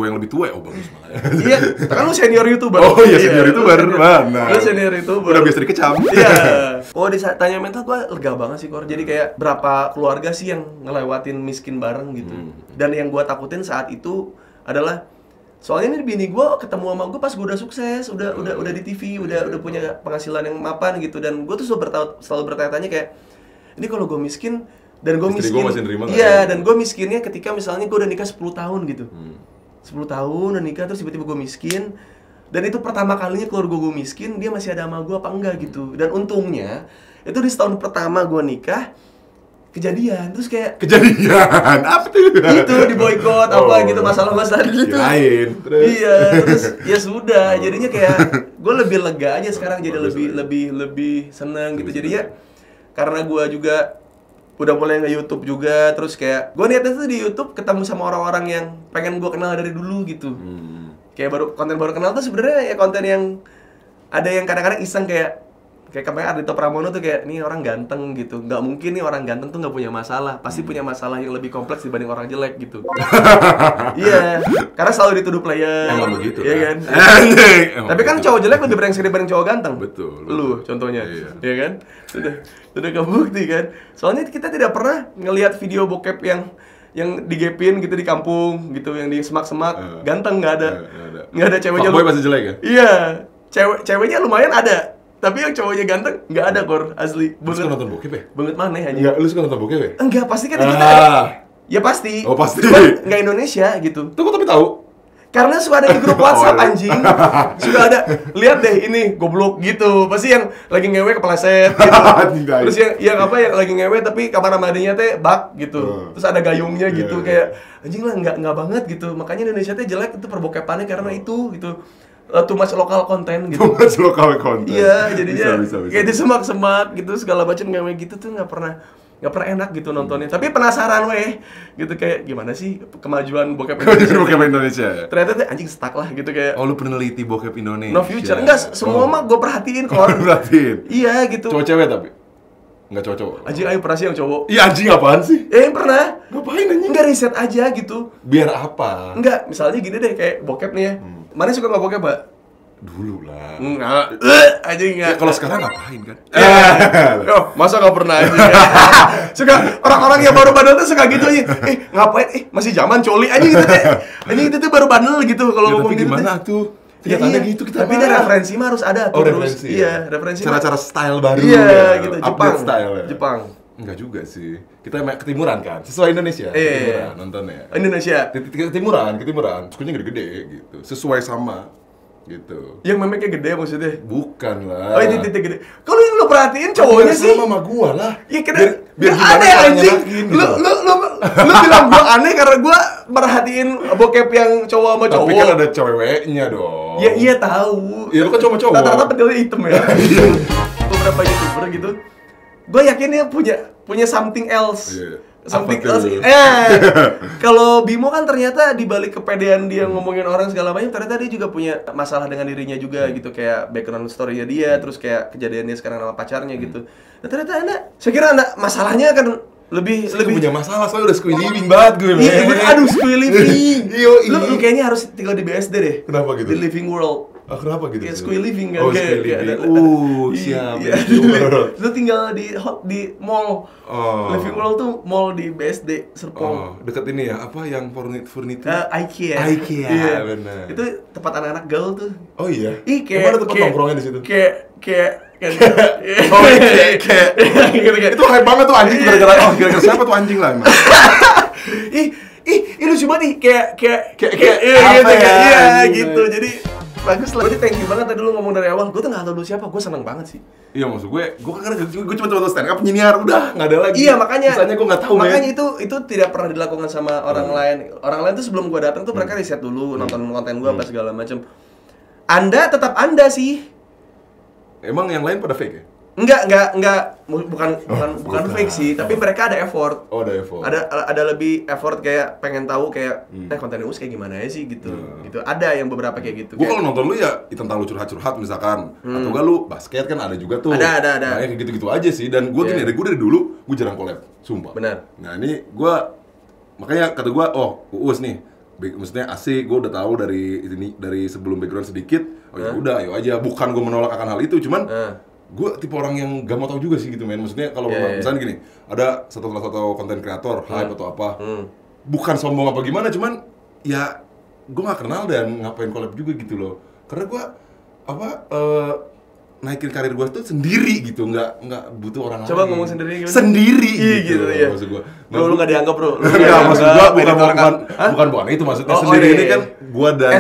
B: yang lebih tua ya? Oh bagus malah ya.
A: Iya, kan lu senior YouTuber.
B: Oh iya, senior YouTuber. Mana?
A: Lu senior YouTuber.
B: Udah biasa dikecam.
A: Iya. Oh, ditanya mental gue lega banget sih Kor. Jadi kayak berapa keluarga sih yang ngelewatin miskin bareng gitu. Dan yang gue takutin saat itu adalah, soalnya ini bini gue ketemu sama gue pas gue udah sukses, udah di TV, udah punya penghasilan yang mapan gitu. Dan gue tuh selalu bertanya-tanya kayak, ini kalau gue miskin dan gue miskin, iya, dan gue miskinnya ketika misalnya gue udah nikah 10 tahun gitu, 10 tahun udah nikah terus tiba-tiba gue miskin, dan itu pertama kalinya keluarga gue miskin, dia masih ada sama gue apa enggak gitu. Dan untungnya itu di setahun pertama gue nikah kejadian, terus kayak
B: apa tuh?
A: Itu di boykot apa gitu, masalah-masalah gitu. Iya, terus ya sudah, jadinya kayak gue lebih lega aja sekarang, jadi lebih seneng gitu. Jadinya karena gue juga udah mulai nge-YouTube juga, terus kayak gue niatnya tuh di YouTube ketemu sama orang-orang yang pengen gue kenal dari dulu gitu. Kayak konten baru kenal tuh sebenarnya ya konten yang ada yang kadang-kadang iseng kayak kemarin Ardhito Pramono tuh kayak nih orang ganteng gitu. Nggak mungkin nih orang ganteng tuh nggak punya masalah, pasti punya masalah yang lebih kompleks dibanding orang jelek gitu. Iya, karena selalu dituduh player.
B: Emang begitu,
A: iya kan? Tapi kan cowok jelek lebih brengsek dibanding cowok ganteng.
B: Betul.
A: Lu contohnya, iya kan? Sudah kebukti kan? Soalnya kita tidak pernah ngelihat video bokep yang digepin gitu di kampung gitu, yang di semak-semak ganteng nggak ada ceweknya.
B: Fuckboy pasti jelek ya?
A: Iya, ceweknya lumayan ada. Tapi yang cowoknya ganteng, nggak ada, Kor, asli.
B: Lu suka nonton bokep ya?
A: Banget maneh aja.
B: Enggak, lu suka nonton bokep ya?
A: Enggak, pasti kan kita ada. Ya pasti.
B: Oh, pasti.
A: Cuman nggak Indonesia gitu.
B: Tuh, gua tapi tahu.
A: Karena suka ada di grup WhatsApp anjing. Suka ada, lihat deh ini goblok gitu. Pasti yang lagi ngewe kepleset gitu. Terus yang lagi ngewe tapi kamar mandinya teh bak gitu. Terus ada gayungnya gitu kayak anjing lah nggak banget gitu. Makanya Indonesia teh jelek itu perbokepannya karena itu gitu. Too much lokal konten gitu.
B: Too much lokal konten.
A: Iya, jadinya
B: bisa.
A: kayak disemak-semak gitu segala macam ngewe gitu tuh nggak pernah enak gitu nontonnya. Tapi penasaran weh gitu kayak gimana sih kemajuan bokep
B: Indonesia.
A: Ternyata tuh anjing stuck lah gitu kayak.
B: Oh, lu peneliti bokep Indonesia.
A: No future. Enggak, semua mah gue perhatiin kok.
B: Perhatiin.
A: Iya gitu.
B: Cowok cewek tapi enggak cowok.
A: Anjing ayo pernah sih yang cowok.
B: Iya anjing apaan sih?
A: Pernah.
B: Ngapain anjing?
A: Enggak riset aja gitu.
B: Biar apa?
A: Enggak, misalnya gini deh kayak bokep nih ya. Mana suka nggak bokep, Mbak?
B: Dulu lah.
A: Enggak. Anjing enggak.
B: Ya, kalau sekarang ngapain kan?
A: Oh, masa nggak pernah aja. Suka orang-orang yang baru bandel tuh suka gitu aja. Ngapain? Masih zaman coli anjing gitu teh. Anjing itu tuh baru bandel gitu kalau ngomong gitu.
B: Gimana tuh?
A: Ya,
B: ada gitu kita.
A: Tapi ada referensi mah harus ada tuh.
B: Oh, referensi.
A: Iya, referensi.
B: Cara-cara style baru.
A: Iya,
B: ya.
A: gitu.
B: Update style ya.
A: Jepang.
B: Enggak juga sih. Kita ketimuran kan. Sesuai Indonesia. Ketimuran nontonnya.
A: Indonesia.
B: Ketimuran. Sukanya gede-gede gitu. Sesuai sama gitu.
A: Yang memeknya gede maksudnya?
B: Bukan lah.
A: Oh, ini titik gede. Kalau yang lo perhatiin cowoknya sih
B: sama gua lah.
A: Iya, biar
B: gimana
A: aneh anjing.
B: gitu.
A: Lu bilang gua aneh karena gua merhatiin bokep yang cowok sama cowok.
B: Tapi kan ada ceweknya dong.
A: Ya iya tahu.
B: Iya, lu kan cowok.
A: Rata-rata pentilnya hitam ya. Beberapa YouTuber gitu. Gua yakin dia punya something else. Something else. Kalau Bimo kan ternyata di balik kepedean dia ngomongin orang segala macam, ternyata dia juga punya masalah dengan dirinya juga gitu, kayak background story-nya dia, terus kayak kejadiannya sekarang sama pacarnya gitu. Nah, ternyata saya kira Anda masalahnya kan lebih
B: punya masalah, soalnya udah squee living banget gue.
A: Iya, aduh squee living. Lu kayaknya harus tinggal di BSD deh.
B: Kenapa gitu?
A: Di living world.
B: Kenapa gitu?
A: Kayak squee living kan.
B: Oh, squee living. Siap.
A: Lu tinggal di mall. Living world tuh mall di BSD Serpong.
B: Deket ini ya, apa yang furniture?
A: IKEA.
B: Iya, benar.
A: Itu tempat anak-anak gaul tuh.
B: Oh iya.
A: Kayak
B: mana tempat nongkrongnya di situ?
A: Kayak
B: itu hype banget tuh anjing gara-gara siapa tuh anjing lah emang.
A: Ih lucu banget nih kayak gitu. Jadi bagus lah. Jadi thank you banget tadi lu ngomong dari awal. Gue tuh nggak tahu lu siapa. Gue seneng banget sih.
B: Iya, maksud gue cuma coba stand up nyiniar udah nggak ada lagi.
A: Iya, makanya.
B: Misalnya gue nggak tahu.
A: Makanya itu tidak pernah dilakukan sama orang lain. Orang lain tuh sebelum gue datang tuh mereka riset dulu, nonton konten gue apa segala macam. Anda tetap Anda sih.
B: Emang yang lain pada fake ya?
A: Enggak, bukan fake sih, tapi mereka ada effort.
B: Oh, ada effort.
A: Ada lebih effort kayak pengen tahu kayak konten Us kayak gimana ya sih gitu. Gitu. Ada yang beberapa kayak gitu.
B: Gua kalau nonton lu ya tentang lu curhat-curhat misalkan, atau enggak lu basket kan ada juga tuh.
A: Ada.
B: Nah, kayak gitu-gitu aja sih, dan gua gini, gue dari dulu gua jarang collab, sumpah.
A: Benar.
B: Nah, ini gua makanya kata gua, Uus nih maksudnya asik, gue udah tahu dari sebelum background sedikit. Oh ya udah, ayo aja. Bukan gue menolak akan hal itu, cuman gue tipe orang yang gak mau tahu juga sih gitu, men. Maksudnya kalau misalnya gini, ada salah satu konten kreator hype atau apa, bukan sombong apa gimana, cuman ya gue gak kenal dan ngapain collab juga gitu loh. Karena gue naikin karir gue tuh sendiri gitu, nggak butuh orang lain.
A: Coba ngomong sendiri gimana?
B: Sendiri gitu
A: ya.
B: Maksud gue.
A: Lu nggak dianggap, bro.
B: Enggak, maksud gue bukan itu maksudnya. Sendiri ini kan gue dan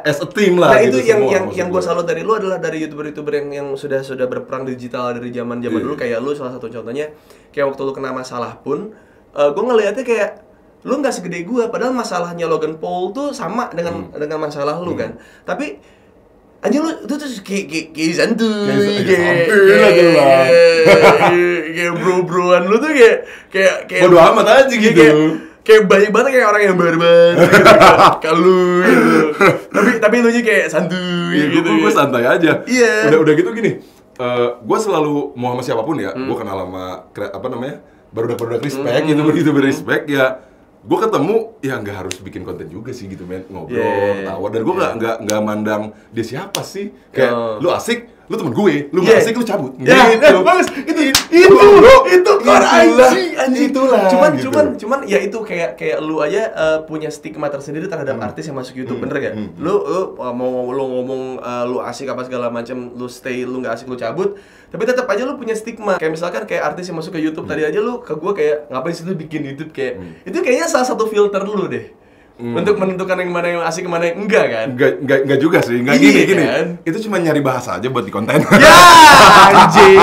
B: as a team lah.
A: Nah,
B: gitu
A: itu
B: semua,
A: yang gue salut dari lu adalah dari YouTuber yang sudah berperang digital dari zaman dulu, kayak lu salah satu contohnya. Kayak waktu lu kena masalah pun, gue ngelihatnya kayak lu nggak segede gue, padahal masalahnya Logan Paul tuh sama dengan masalah lu kan. Tapi anjing lu itu tuh kayak santuy, kayak bro-broan lu tuh kayak
B: bodo amat aja gitu.
A: Kayak banyak banget kayak orang yang barbar gitu, kalau gitu. Tapi lu nya kayak santuy gitu.
B: Gue santai aja.
A: Iya.
B: Udah gitu gini. Gue selalu mau sama siapapun ya. Gue kenal sama apa namanya? Barudak respect gitu berespect ya. Gue ketemu ya nggak harus bikin konten juga sih gitu men, ngobrol, tawa, dan gue nggak mandang dia siapa sih, kayak lu asik, lu temen gue, lu nggak asik lu cabut.
A: Bagus, itu core anjing.
B: Itulah.
A: Cuman ya itu kayak lu aja punya stigma tersendiri terhadap artis yang masuk YouTube, bener gak? Lu mau lu ngomong lu asik apa segala macam, lu stay, lu nggak asik lu cabut. Tapi tetap aja lu punya stigma. Kayak misalkan kayak artis yang masuk ke YouTube tadi aja lu ke gue kayak ngapain sih lu bikin YouTube kayak. Itu kayaknya salah satu filter lu deh. Untuk menentukan yang mana yang asik, yang mana yang enggak kan?
B: Enggak juga sih. Enggak gini. Kan? Itu cuma nyari bahasa aja buat di konten.
A: Ya, anjing.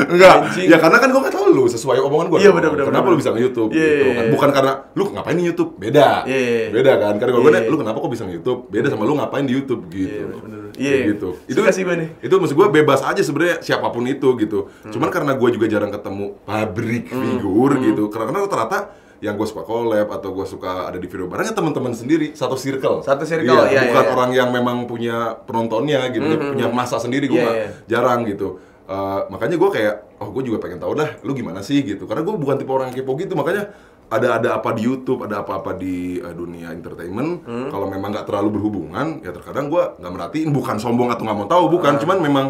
B: Enggak. Ya karena kan gue enggak tahu lu sesuai omongan gue.
A: Iya benar.
B: Kenapa lu bisa nge-YouTube gitu kan? Bukan karena lu ngapain di YouTube. Beda kan? Karena gue lu kenapa kok bisa nge-YouTube? Beda sama lu ngapain di YouTube gitu.
A: Iya,
B: gitu.
A: Itu kasih gue nih.
B: Itu maksud gue bebas aja sebenarnya siapapun itu gitu. Cuman karena gue juga jarang ketemu pabrik figur gitu. Karena rata-rata yang gue suka collab atau gue suka ada di video barangnya teman-teman sendiri, satu circle. Iya, bukan orang yang memang punya penontonnya gitu, dia punya masa sendiri. Gue jarang gitu. Makanya gue kayak, gue juga pengen tahu dah, lu gimana sih gitu. Karena gue bukan tipe orang yang kepo gitu, makanya ada apa di YouTube, ada apa di dunia entertainment. Kalau memang nggak terlalu berhubungan, ya terkadang gue nggak merhatiin. Bukan sombong atau nggak mau tahu, bukan. Cuman memang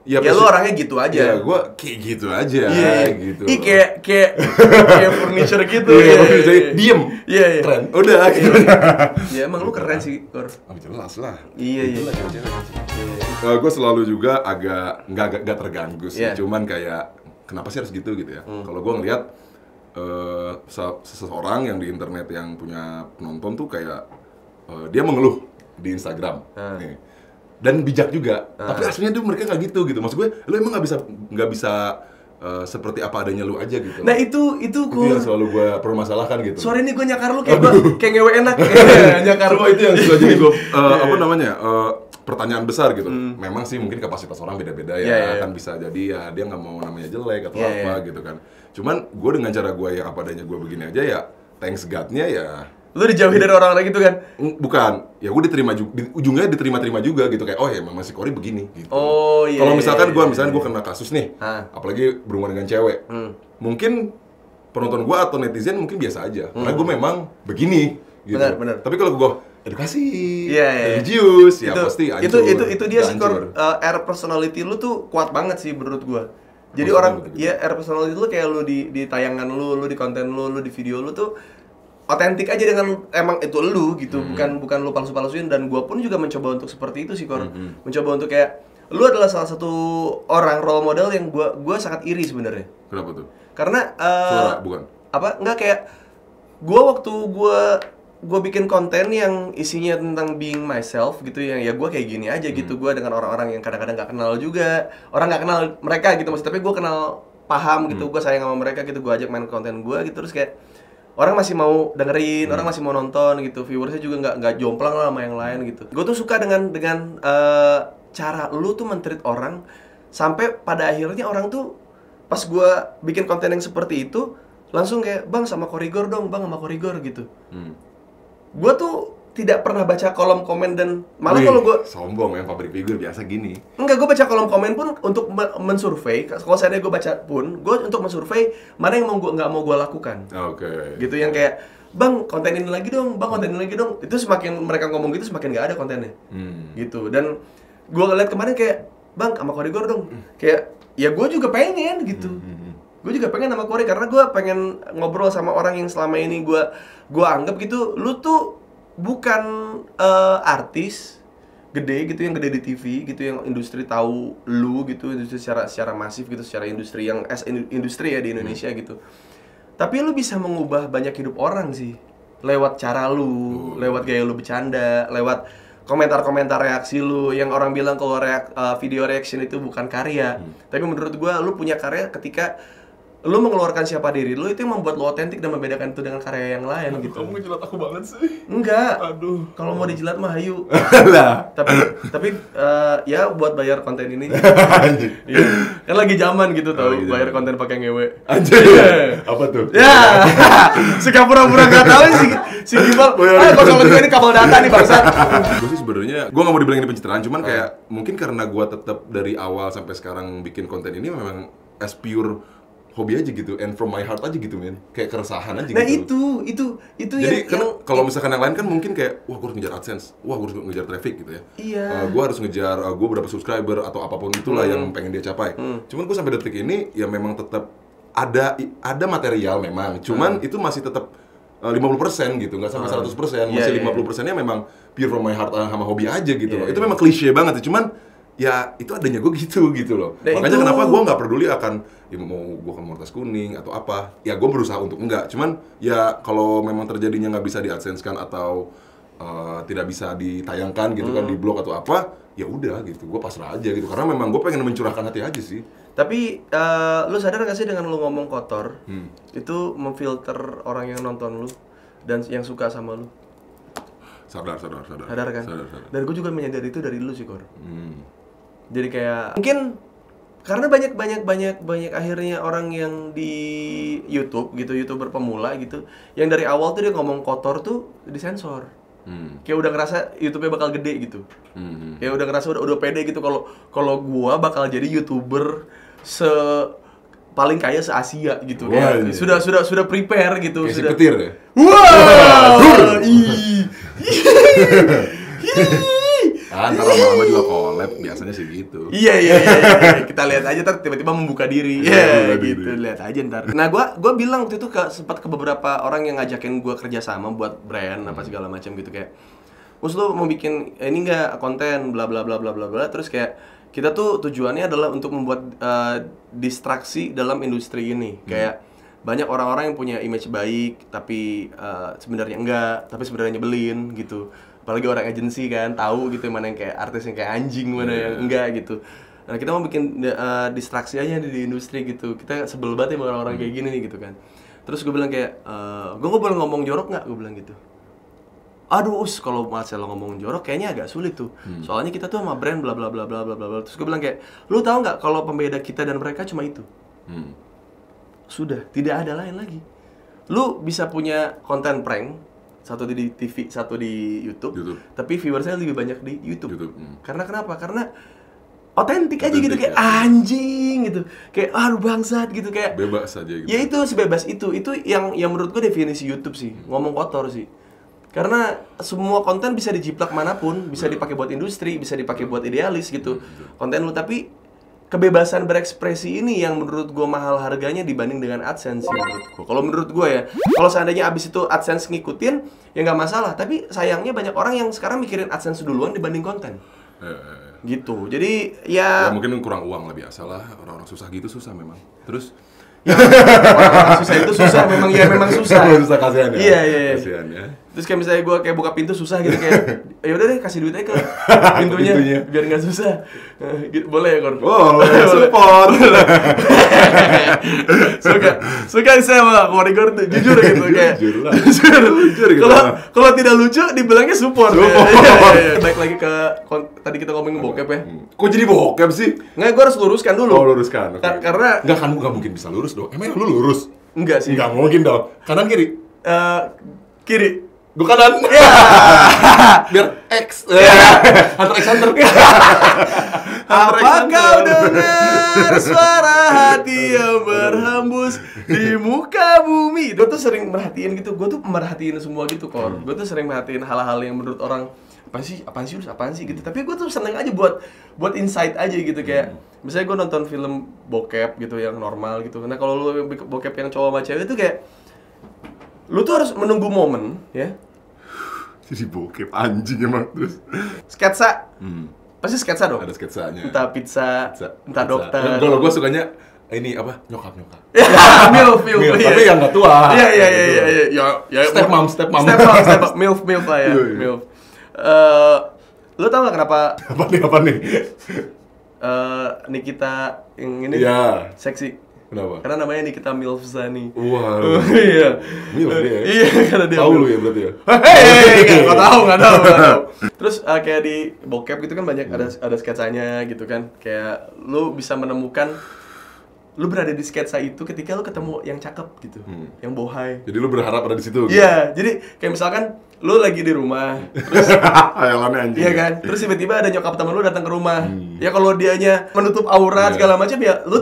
A: ya lu orangnya gitu aja.
B: Ya gue kayak gitu aja. Gitu.
A: Kayak furniture gitu.
B: Diem. Keren. Udah gitu.
A: Ya emang lu keren sih, Kor.
B: Jelas lah.
A: Iya.
B: Gue selalu juga agak nggak terganggu sih. Cuman kayak kenapa sih harus gitu ya. Kalau gue ngelihat seseorang yang di internet yang punya penonton tuh kayak dia mengeluh di Instagram. Dan bijak juga, tapi aslinya tuh mereka nggak gitu. Maksud gue, lu emang nggak bisa seperti apa adanya lu aja gitu.
A: Nah itu
B: yang selalu gue permasalahkan gitu.
A: Sore ini gue nyakar lu kayak ngewe enak. Nyakar
B: lu itu yang suka jadi gue pertanyaan besar gitu. Memang sih mungkin kapasitas orang beda-beda ya. Kan bisa jadi ya dia nggak mau namanya jelek atau apa gitu kan. Cuman gue dengan cara gue yang apa adanya gue begini aja ya, thanks God-nya ya.
A: Lu dijauhi dari orang-orang gitu kan?
B: Bukan, ya gue diterima juga, ujungnya diterima juga gitu kayak emang si Cory begini gitu. Kalau misalkan gue kena kasus nih, apalagi berhubungan dengan cewek, mungkin penonton gue atau netizen mungkin biasa aja, karena gue memang begini gitu.
A: Benar.
B: Tapi kalau gue edukasi, religius, ya pasti hancur.
A: Itu dia sih, air personality lu tuh kuat banget sih menurut gue. Jadi air personality lu kayak lu di tayangan lu di konten lu di video lu tuh otentik aja dengan emang itu lu gitu, bukan lu palsu-palsuin. Dan gua pun juga mencoba untuk seperti itu sih, Kor. Mencoba untuk kayak lu adalah salah satu orang role model yang gua sangat iri sebenarnya.
B: Kenapa tuh?
A: Karena
B: suara bukan?
A: Enggak, kayak waktu gua bikin konten yang isinya tentang being myself gitu, yang ya gua kayak gini aja gitu. Gua dengan orang-orang yang kadang-kadang nggak kenal juga, orang nggak kenal mereka gitu maksudnya, tapi gua kenal, paham gitu, gua sayang sama mereka gitu, gua ajak main konten gua gitu, terus kayak orang masih mau dengerin, orang masih mau nonton gitu, viewersnya juga nggak jomplang lah sama yang lain gitu. Gue tuh suka dengan cara lu tuh men-treat orang, sampai pada akhirnya orang tuh pas gue bikin konten yang seperti itu langsung kayak, bang sama Korigor dong, bang sama Korigor gitu. Gue tuh tidak pernah baca kolom komen, dan malah kalau gue
B: sombong yang pabrik figur biasa gini.
A: Enggak, gue baca kolom komen pun untuk mensurvei. Kalau saya gue baca pun, gue untuk mensurvei mana yang nggak mau gue lakukan. Gitu, yang kayak, bang konten ini lagi dong, bang konten ini lagi dong. Itu semakin mereka ngomong gitu semakin nggak ada kontennya. Gitu. Dan gue ngeliat kemarin kayak, bang sama Korigor dong. Kayak ya gue juga pengen gitu. Gue juga pengen sama Kori karena gue pengen ngobrol sama orang yang selama ini gue anggap gitu, lu tuh bukan artis gede gitu, yang gede di TV gitu, yang industri tahu lu gitu, industri secara masif gitu, secara industri yang industri ya di Indonesia gitu. Tapi lu bisa mengubah banyak hidup orang sih lewat cara lu, lewat gaya lu bercanda, lewat komentar-komentar reaksi lu, yang orang bilang kalau video reaction itu bukan karya. Tapi menurut gua lu punya karya ketika lu mengeluarkan siapa diri lu, itu yang membuat lu otentik dan membedakan itu dengan karya yang lain gitu.
B: Kamu ngejilat aku banget sih.
A: Enggak.
B: Aduh.
A: Kalau mau dijilat mah hayu.
B: Lah.
A: Tapi ya buat bayar konten ini. Iya. Kan lagi zaman gitu tau, bayar konten pakai ngewe.
B: Anjir. Apa tuh?
A: Ya. Suka pura-pura enggak tahu si Gimbal. Kosong juga ini kabel data nih bangsat.
B: Gue sih sebenarnya gue nggak mau dibilang ini pencitraan, cuman kayak mungkin karena gue tetap dari awal sampai sekarang bikin konten ini memang as pure hobi aja gitu, and from my heart aja gitu men, kayak keresahan aja
A: nah,
B: gitu.
A: itu
B: jadi
A: yang,
B: kan kalau misalkan yang lain kan mungkin kayak wah gue harus ngejar AdSense, wah gue harus ngejar traffic gitu ya.
A: Iya.
B: Gue harus ngejar gue berapa subscriber atau apapun itulah yang pengen dia capai. Cuman gue sampai detik ini ya memang tetap ada material memang, cuman itu masih tetap 50% gitu, nggak sampai 100%, masih 50%-nya memang pure from my heart sama hobi aja gitu loh. Itu memang klise banget sih, cuman ya itu adanya gue gitu loh. Nah, makanya kenapa gue nggak peduli akan ya, mau gue komunitas kuning atau apa, ya gue berusaha untuk enggak. Cuman ya kalau memang terjadinya nggak bisa di AdSense kan atau tidak bisa ditayangkan gitu kan di blog atau apa, ya udah gitu, gue pasrah aja gitu. Karena memang gue pengen mencurahkan hati aja sih.
A: Tapi lu sadar gak sih dengan lu ngomong kotor itu memfilter orang yang nonton lu dan yang suka sama lu?
B: Sadar
A: kan?
B: Sadar.
A: Dan gue juga menyadari itu dari lu sih, Kor. Jadi kayak mungkin karena banyak akhirnya orang yang di YouTube gitu, YouTuber pemula gitu, yang dari awal tuh dia ngomong kotor tuh disensor. Kayak udah ngerasa YouTube-nya bakal gede gitu. Kayak udah ngerasa udah pede gitu kalau gua bakal jadi YouTuber paling kaya se-Asia gitu.
B: Wah,
A: kayak sudah prepare gitu.
B: Kayak
A: sudah
B: si petir ya.
A: Wah!
B: Ntar lama-lama juga collab, biasanya sih gitu.
A: Iya. Kita lihat aja ntar tiba-tiba membuka diri. Iya, gitu. Lihat aja ntar. Nah, gua bilang waktu itu sempat ke beberapa orang yang ngajakin gua kerja sama buat brand apa segala macam gitu kayak, "Us lu mau bikin ini enggak konten bla bla bla bla bla bla." Terus kayak kita tuh tujuannya adalah untuk membuat distraksi dalam industri ini. Kayak banyak orang-orang yang punya image baik tapi sebenarnya enggak, tapi sebenarnya nyebelin gitu. Apalagi orang agensi kan, tahu gitu mana yang kayak artis yang kayak anjing, mana yang enggak gitu. Nah, kita mau bikin distraksi aja di industri gitu. Kita sebel banget ya sama orang-orang kayak gini nih gitu kan. Terus gue bilang kayak, gue boleh ngomong jorok nggak? Gue bilang gitu. Aduh, kalau masalah ngomong jorok kayaknya agak sulit tuh. Soalnya kita tuh sama brand bla bla bla bla bla bla. Terus gue bilang kayak, lu tahu nggak kalau pembeda kita dan mereka cuma itu? Sudah, tidak ada lain lagi. Lu bisa punya konten prank, satu di TV, satu di YouTube. Tapi viewersnya lebih banyak di YouTube. Karena kenapa? Karena otentik aja gitu, kayak anjing gitu, kayak aduh bangsat gitu, kayak
B: bebas aja gitu.
A: Ya itu sebebas itu yang menurut gue definisi YouTube sih, ngomong kotor sih. Karena semua konten bisa dijiplak manapun, bisa dipakai buat industri, bisa dipakai buat idealis gitu. Konten lu, tapi kebebasan berekspresi ini yang menurut gue mahal harganya dibanding dengan AdSense menurut gue. Kalau menurut gue ya, kalau seandainya abis itu AdSense ngikutin, ya nggak masalah. Tapi sayangnya banyak orang yang sekarang mikirin AdSense duluan dibanding konten. Gitu. Jadi ya
B: mungkin kurang uang lah, biasa lah. Orang-orang susah gitu susah memang. Terus
A: ya, orang susah itu susah memang, ya memang susah.
B: Susah, kasihan ya.
A: Iya.
B: Kasihan ya.
A: Terus kayak misalnya gue kayak buka pintu susah gitu, kayak ya udah deh kasih duit aja ke pintunya biar nggak susah. Gitu, boleh ya, Kor?
B: Oh, support.
A: suka saya sama Korigor tuh, jujur gitu kayak.
B: Jujur gitu.
A: Kalau tidak lucu dibilangnya support. Ya. Baik lagi ke tadi kita ngomongin bokep ya.
B: Kok jadi bokep sih?
A: Nggak, gue harus luruskan dulu.
B: Oh, luruskan. Okay.
A: Karena
B: nggak mungkin bisa lurus dong. Emang lu lurus?
A: Enggak sih.
B: Nggak mungkin dong. Kanan kiri?
A: Kiri.
B: Gue kanan. Biar X. Hunter x Hunter.
A: Apa kau dengar suara hati yang berhembus di muka bumi? Gue tuh sering merhatiin gitu. Gue tuh merhatiin semua gitu, Kor. Gue tuh sering merhatiin hal-hal yang menurut orang apaan sih gitu. Tapi gue tuh seneng aja buat insight aja gitu, kayak misalnya gue nonton film bokep gitu yang normal gitu. Nah, kalau lu bokep yang cowok sama cewek itu kayak lu tuh harus menunggu momen ya.
B: Jadi bokep anjing emang. Terus
A: sketsa. Pasti sketsa dong.
B: Ada sketsanya.
A: Entah pizza. Entah dokter.
B: Kalau gue sukanya ini apa? Nyokap.
A: Milf.
B: Tapi yang nggak tua.
A: Iya.
B: Step mom.
A: Milf lah ya. Milf. Lu tau gak kenapa?
B: Apa nih?
A: Nikita yang ini
B: ya.
A: seksi.
B: Kenapa?
A: Karena namanya Nikita Milfzani.
B: Wah.
A: Iya.
B: Milf dia.
A: Iya, karena dia.
B: Tahu lu ya berarti ya?
A: Nggak tahu. Terus kayak di bokep gitu kan banyak ada sketsanya gitu kan. Kayak lu bisa menemukan lu berada di sketsa itu ketika lu ketemu yang cakep gitu, yang bohai.
B: Jadi lu berharap ada di situ?
A: Iya, jadi kayak misalkan lu lagi di rumah, terus
B: hayalannya anjing.
A: iya kan, terus tiba-tiba ada nyokap temen lu datang ke rumah. Ya kalau dianya menutup aurat segala macam ya, lu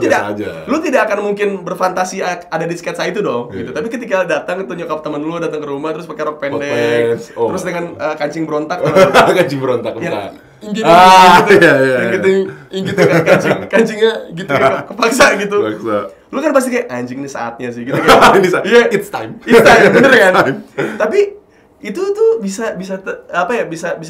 A: tidak akan mungkin berfantasi ada di sketsa itu dong, gitu. Tapi ketika datang itu nyokap temen lu datang ke rumah terus pakai rok pendek, terus dengan kancing berontak,
B: kancing berontak
A: yang gitu kan, kancingnya gitu kepaksa gitu. Lu kan pasti kayak anjing ini saatnya sih gitu kayak.
B: It's time,
A: bener kan? Tapi itu tuh bisa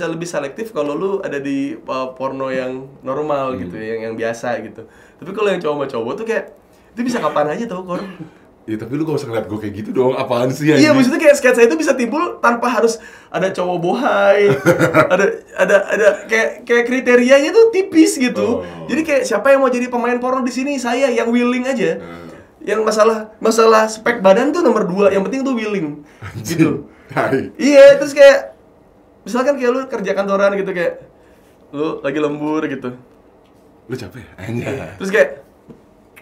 A: lebih selektif kalau lu ada di porno yang normal gitu, yang biasa gitu. Tapi kalau yang cowok sama cowok tuh kayak itu bisa kapan aja tau, Kor.
B: Iya, tapi lu gak usah ngeliat gue kayak gitu dong, apaan sih ya?
A: Iya, maksudnya kayak sketsa itu bisa timbul tanpa harus ada cowok bohai. ada kayak kriterianya tuh tipis gitu. Jadi kayak siapa yang mau jadi pemain porno di sini? Saya yang willing aja. Yang masalah spek badan tuh nomor 2, yang penting tuh willing. Gitu. Iya, terus kayak misalkan kayak lu kerja kantoran gitu, kayak lu lagi lembur gitu.
B: Lu capek? Anjay.
A: Terus kayak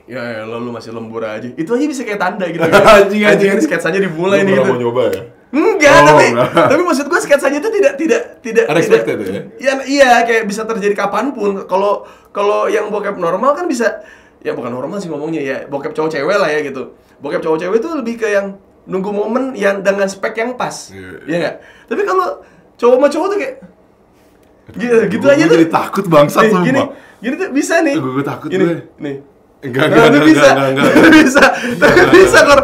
A: ya lu masih lembur aja. Itu aja bisa kayak tanda gitu. Anjing ini sketsanya dimulai nih gitu.
B: Lu mau nyoba ya?
A: Enggak, tapi maksud gua sketsanya itu tidak
B: unexpected ya?
A: Iya, kayak bisa terjadi kapanpun. Kalau yang bokep normal kan bisa, ya bukan normal sih ngomongnya ya, bokep cowok cewek lah ya gitu. Bokep cowok cewek itu lebih ke yang nunggu momen yang dengan spek yang pas. Iya enggak? Tapi kalau cowok sama cowok tuh kayak gitu aja tuh.
B: Jadi takut bangsat sumpah.
A: Gini tuh bisa nih.
B: Gue takut
A: gue. Nih.
B: Enggak.
A: Bisa kor.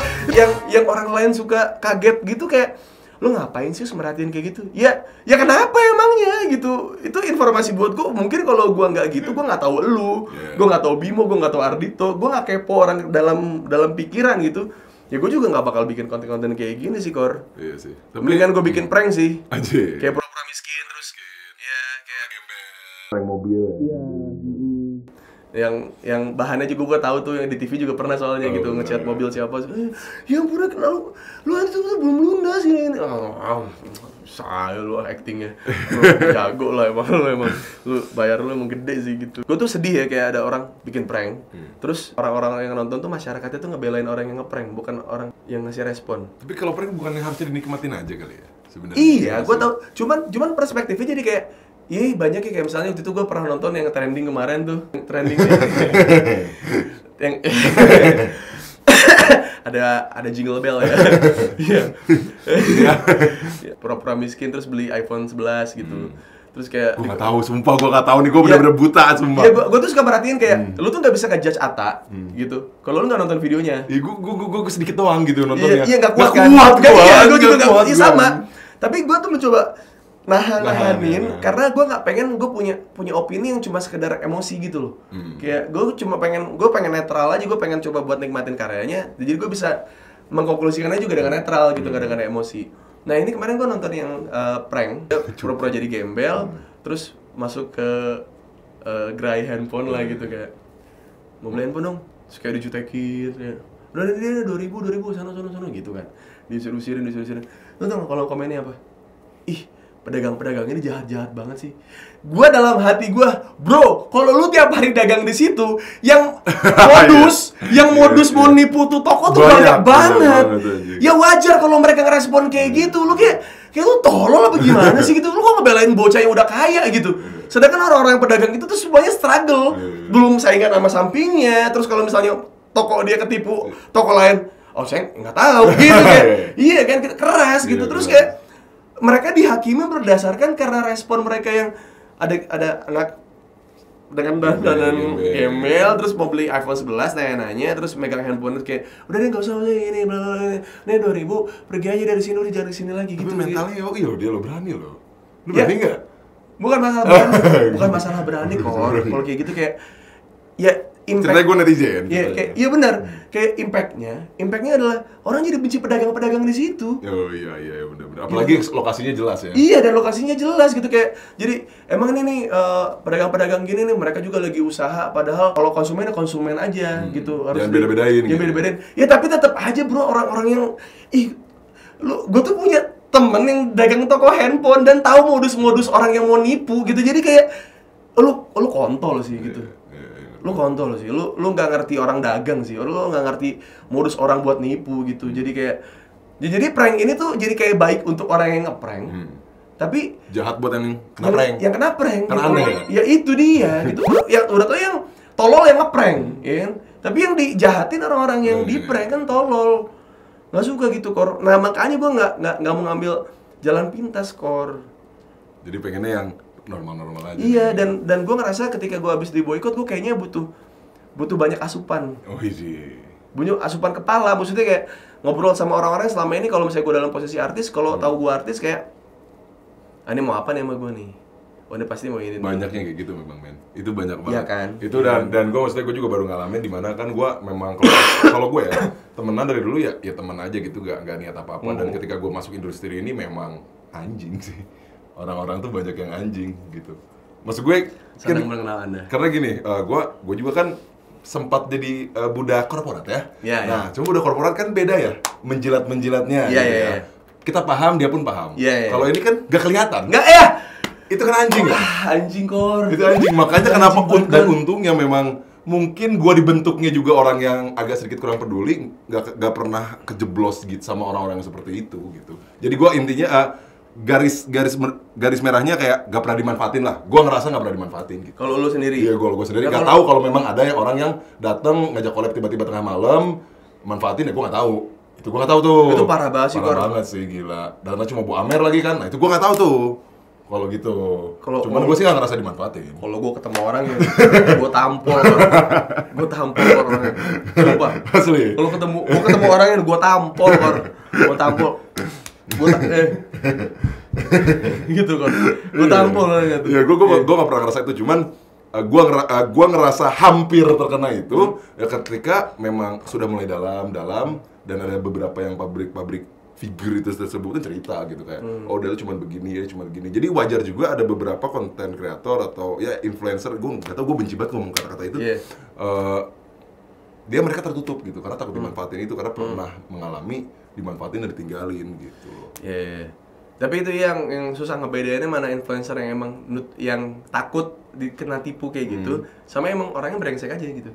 A: Yang orang lain suka kaget gitu kayak lu ngapain sih merhatiin kayak gitu? Ya kenapa emangnya gitu? Itu informasi buat gua. Mungkin kalau gua nggak gitu, gua nggak tahu elu, gua nggak tahu Bimo, gua nggak tahu Ardito, gua nggak kepo orang dalam pikiran gitu. Ya gua juga nggak bakal bikin konten-konten kayak gini sih, Kor.
B: Iya sih.
A: Mendingan gua bikin prank sih.
B: Anjir.
A: Kayak pura-pura miskin terus. Ya kayak
B: prank mobil ya.
A: Iya. Yang bahannya juga gue tahu tuh, yang di TV juga pernah soalnya gitu, ngechat mobil siapa, ya pura kenal lu itu tuh belum lunas ini. Saya lu actingnya jago lah emang lu bayar lu emang gede sih gitu. Gue tuh sedih ya kayak ada orang bikin prank, terus orang-orang yang nonton tuh masyarakatnya tuh ngebelain orang yang ngeprank, bukan orang yang ngasih respon.
B: Tapi kalau prank bukan yang harusnya dinikmatin aja kali ya sebenarnya.
A: Iya, gue tau. Cuman perspektifnya jadi kayak banyak ya, kayak misalnya waktu itu gue pernah nonton yang trending kemarin tuh. Trending yang ada jingle bell ya. Iya. Pura-pura miskin terus beli iPhone 11 gitu. Terus kayak
B: gue gak tahu, sumpah gue gak tahu nih, gue bener-bener buta sumpah.
A: Iya, gue tuh suka perhatiin kayak lu tuh gak bisa ngejudge Atta gitu kalau lu gak nonton videonya.
B: Iya, gue sedikit doang gitu nontonnya.
A: Iya, gak kuat kan? Iya, gue juga gak kuat. Iya sama. Tapi gue tuh mencoba nahanin karena gue nggak pengen gue punya opini yang cuma sekedar emosi gitu loh. Kayak gue pengen netral aja, gue pengen coba buat nikmatin karyanya, jadi gue bisa mengkonklusikannya juga dengan netral gitu, nggak dengan emosi. Nah ini kemarin gue nonton yang prank, pura-pura jadi gembel, terus masuk ke gerai handphone lah gitu, kayak mau beli handphone dong, terus kayak dijutekin ya. Udah dia 2000 sana gitu kan, disuruh-suruhin. Lu tau kalau komennya apa? Ih, pedagang ini jahat banget sih. Gua dalam hati gua, bro, kalau lu tiap hari dagang di situ, yang modus mau nipu tuh toko tuh banyak banget. Ya wajar kalau mereka ngerespon kayak gitu. Lu kayak lu tolol apa gimana sih gitu? Lu kok ngebelain bocah yang udah kaya gitu? Sedangkan orang-orang yang pedagang itu tuh semuanya struggle. Belum saingan sama sampingnya. Terus kalau misalnya toko dia ketipu toko lain, oh saya nggak tahu gitu kan. Iya kan, keras gitu. Terus kayak mereka dihakimi berdasarkan karena respon mereka yang ada anak dengan dandanan gembel terus mau beli iPhone 11 nanya terus megang handphone kayak udah deh nggak usah ini bla bla bla, nih 2000 pergi aja dari sini, udah jangan kesini lagi.
B: Tapi
A: gitu
B: mentalnya
A: gitu.
B: iya dia lo berani lo. Lu berani nggak?
A: Bukan masalah berani kok. Kalau kayak gitu kayak ya
B: ceritanya gue netizen.
A: Iya benar. Kayak impactnya adalah orang jadi benci pedagang-pedagang di situ.
B: Oh iya benar. Apalagi lokasinya jelas ya.
A: Iya, dan lokasinya jelas gitu kayak. Jadi emang ini nih pedagang-pedagang gini nih mereka juga lagi usaha, padahal kalau konsumen aja gitu. Harus
B: jangan beda-bedain.
A: Ya beda-bedain. Ya tapi tetap aja bro, orang-orang yang gue tuh punya temen yang dagang toko handphone dan tahu modus-modus orang yang mau nipu gitu. Jadi kayak lu kontol sih gitu. Lu kontol sih. Lu nggak ngerti orang dagang sih. Lu nggak ngerti modus orang buat nipu gitu. Jadi kayak jadi prank ini tuh jadi kayak baik untuk orang yang ngeprank. Tapi
B: jahat buat yang kena prank.
A: Yang kena prank.
B: Karena
A: gitu.
B: aneh
A: Ya itu dia gitu. Yang udah tuh yang tolol yang ngeprank, ya kan? Tapi yang dijahatin orang-orang yang di prank kan tolol. Nggak suka gitu, Kor. Nah, makanya gue nggak mau ngambil jalan pintas, Kor.
B: Jadi pengennya yang normal-normal aja.
A: Iya, dan gue ngerasa ketika gue habis di boykot, gue kayaknya butuh banyak asupan.
B: Oh iya.
A: Butuh asupan kepala, maksudnya kayak ngobrol sama orang-orang selama ini kalau misalnya gue dalam posisi artis, kalau tahu gue artis kayak ini mau apa nih sama gue nih? Oh, ini pasti mau ini.
B: Banyaknya kayak gitu memang, men. Itu banyak banget.
A: Iya kan?
B: Itu dan gue maksudnya gue juga baru ngalamin di mana kan gue memang kalau gue ya temenan dari dulu ya teman aja gitu, gak niat apa-apa. Dan ketika gue masuk industri ini memang anjing sih. Orang-orang tuh banyak yang anjing gitu. Maksud gue
A: senang mengenal Anda.
B: Karena gini, gue juga kan sempat jadi budak korporat ya.
A: Iya,
B: nah, cuma budak korporat kan beda ya, menjilat-menjilatnya.
A: Iya,
B: gitu
A: iya.
B: Ya. Kita paham, dia pun paham.
A: Iya.
B: Kalau ini kan gak kelihatan.
A: Nggak ya?
B: Itu kan anjing ya?
A: Anjing, Kor.
B: Itu anjing, makanya kenapa dan untungnya memang mungkin gua dibentuknya juga orang yang agak sedikit kurang peduli, nggak pernah kejeblos gitu sama orang-orang yang seperti itu gitu. Jadi gua intinya garis merahnya kayak gak pernah dimanfaatin lah. Gua ngerasa gak pernah dimanfaatin gitu.
A: Kalau lu sendiri?
B: Iya, gua sendiri nggak tahu kalau memang ada yang orang yang datang ngajak collab tiba-tiba tengah malam, manfaatin ya gua nggak tahu. Itu gua nggak tahu tuh.
A: Itu parah banget sih, Kor.
B: Parah banget sih, gila. Dan cuma Bu Amer lagi kan. Nah, itu gua nggak tahu tuh. Kalau gitu. Cuman gue sih gak ngerasa dimanfaatin.
A: Kalau gue ketemu orang ya, gue tampol. Gue tampol orangnya. Coba.
B: Asli.
A: Kalau gue ketemu orangnya, gue tampol, Kor. Gue tampol. Gitu, Kor. Gue tampol orangnya tuh.
B: Iya, gue gak pernah ngerasa itu. Cuman gue ngerasa hampir terkena itu ya ketika memang sudah mulai dalam dan ada beberapa yang pabrik figur itu tersebut cerita gitu kayak oh dia cuma begini. Jadi wajar juga ada beberapa konten kreator atau ya influencer, gue nggak tahu, gue benci banget ngomong kata-kata itu. Mereka tertutup gitu karena takut dimanfaatin itu, karena pernah mengalami dimanfaatin dan ditinggalin gitu.
A: Iya. Tapi itu yang susah ngebedainnya mana influencer yang emang yang takut kena tipu kayak gitu, sama emang orangnya brengsek aja gitu.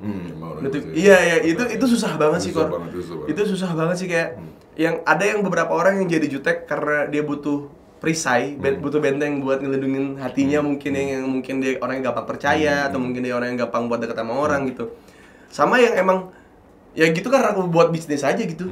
A: Iya, itu susah banget sih, Kor. Itu susah banget sih kayak yang ada yang beberapa orang yang jadi jutek karena dia butuh perisai, butuh benteng buat ngelindungin hatinya, mungkin mungkin dia orang yang gampang percaya atau mungkin dia orang yang gampang buat deket sama orang gitu. Sama yang emang ya gitu karena aku buat bisnis aja gitu.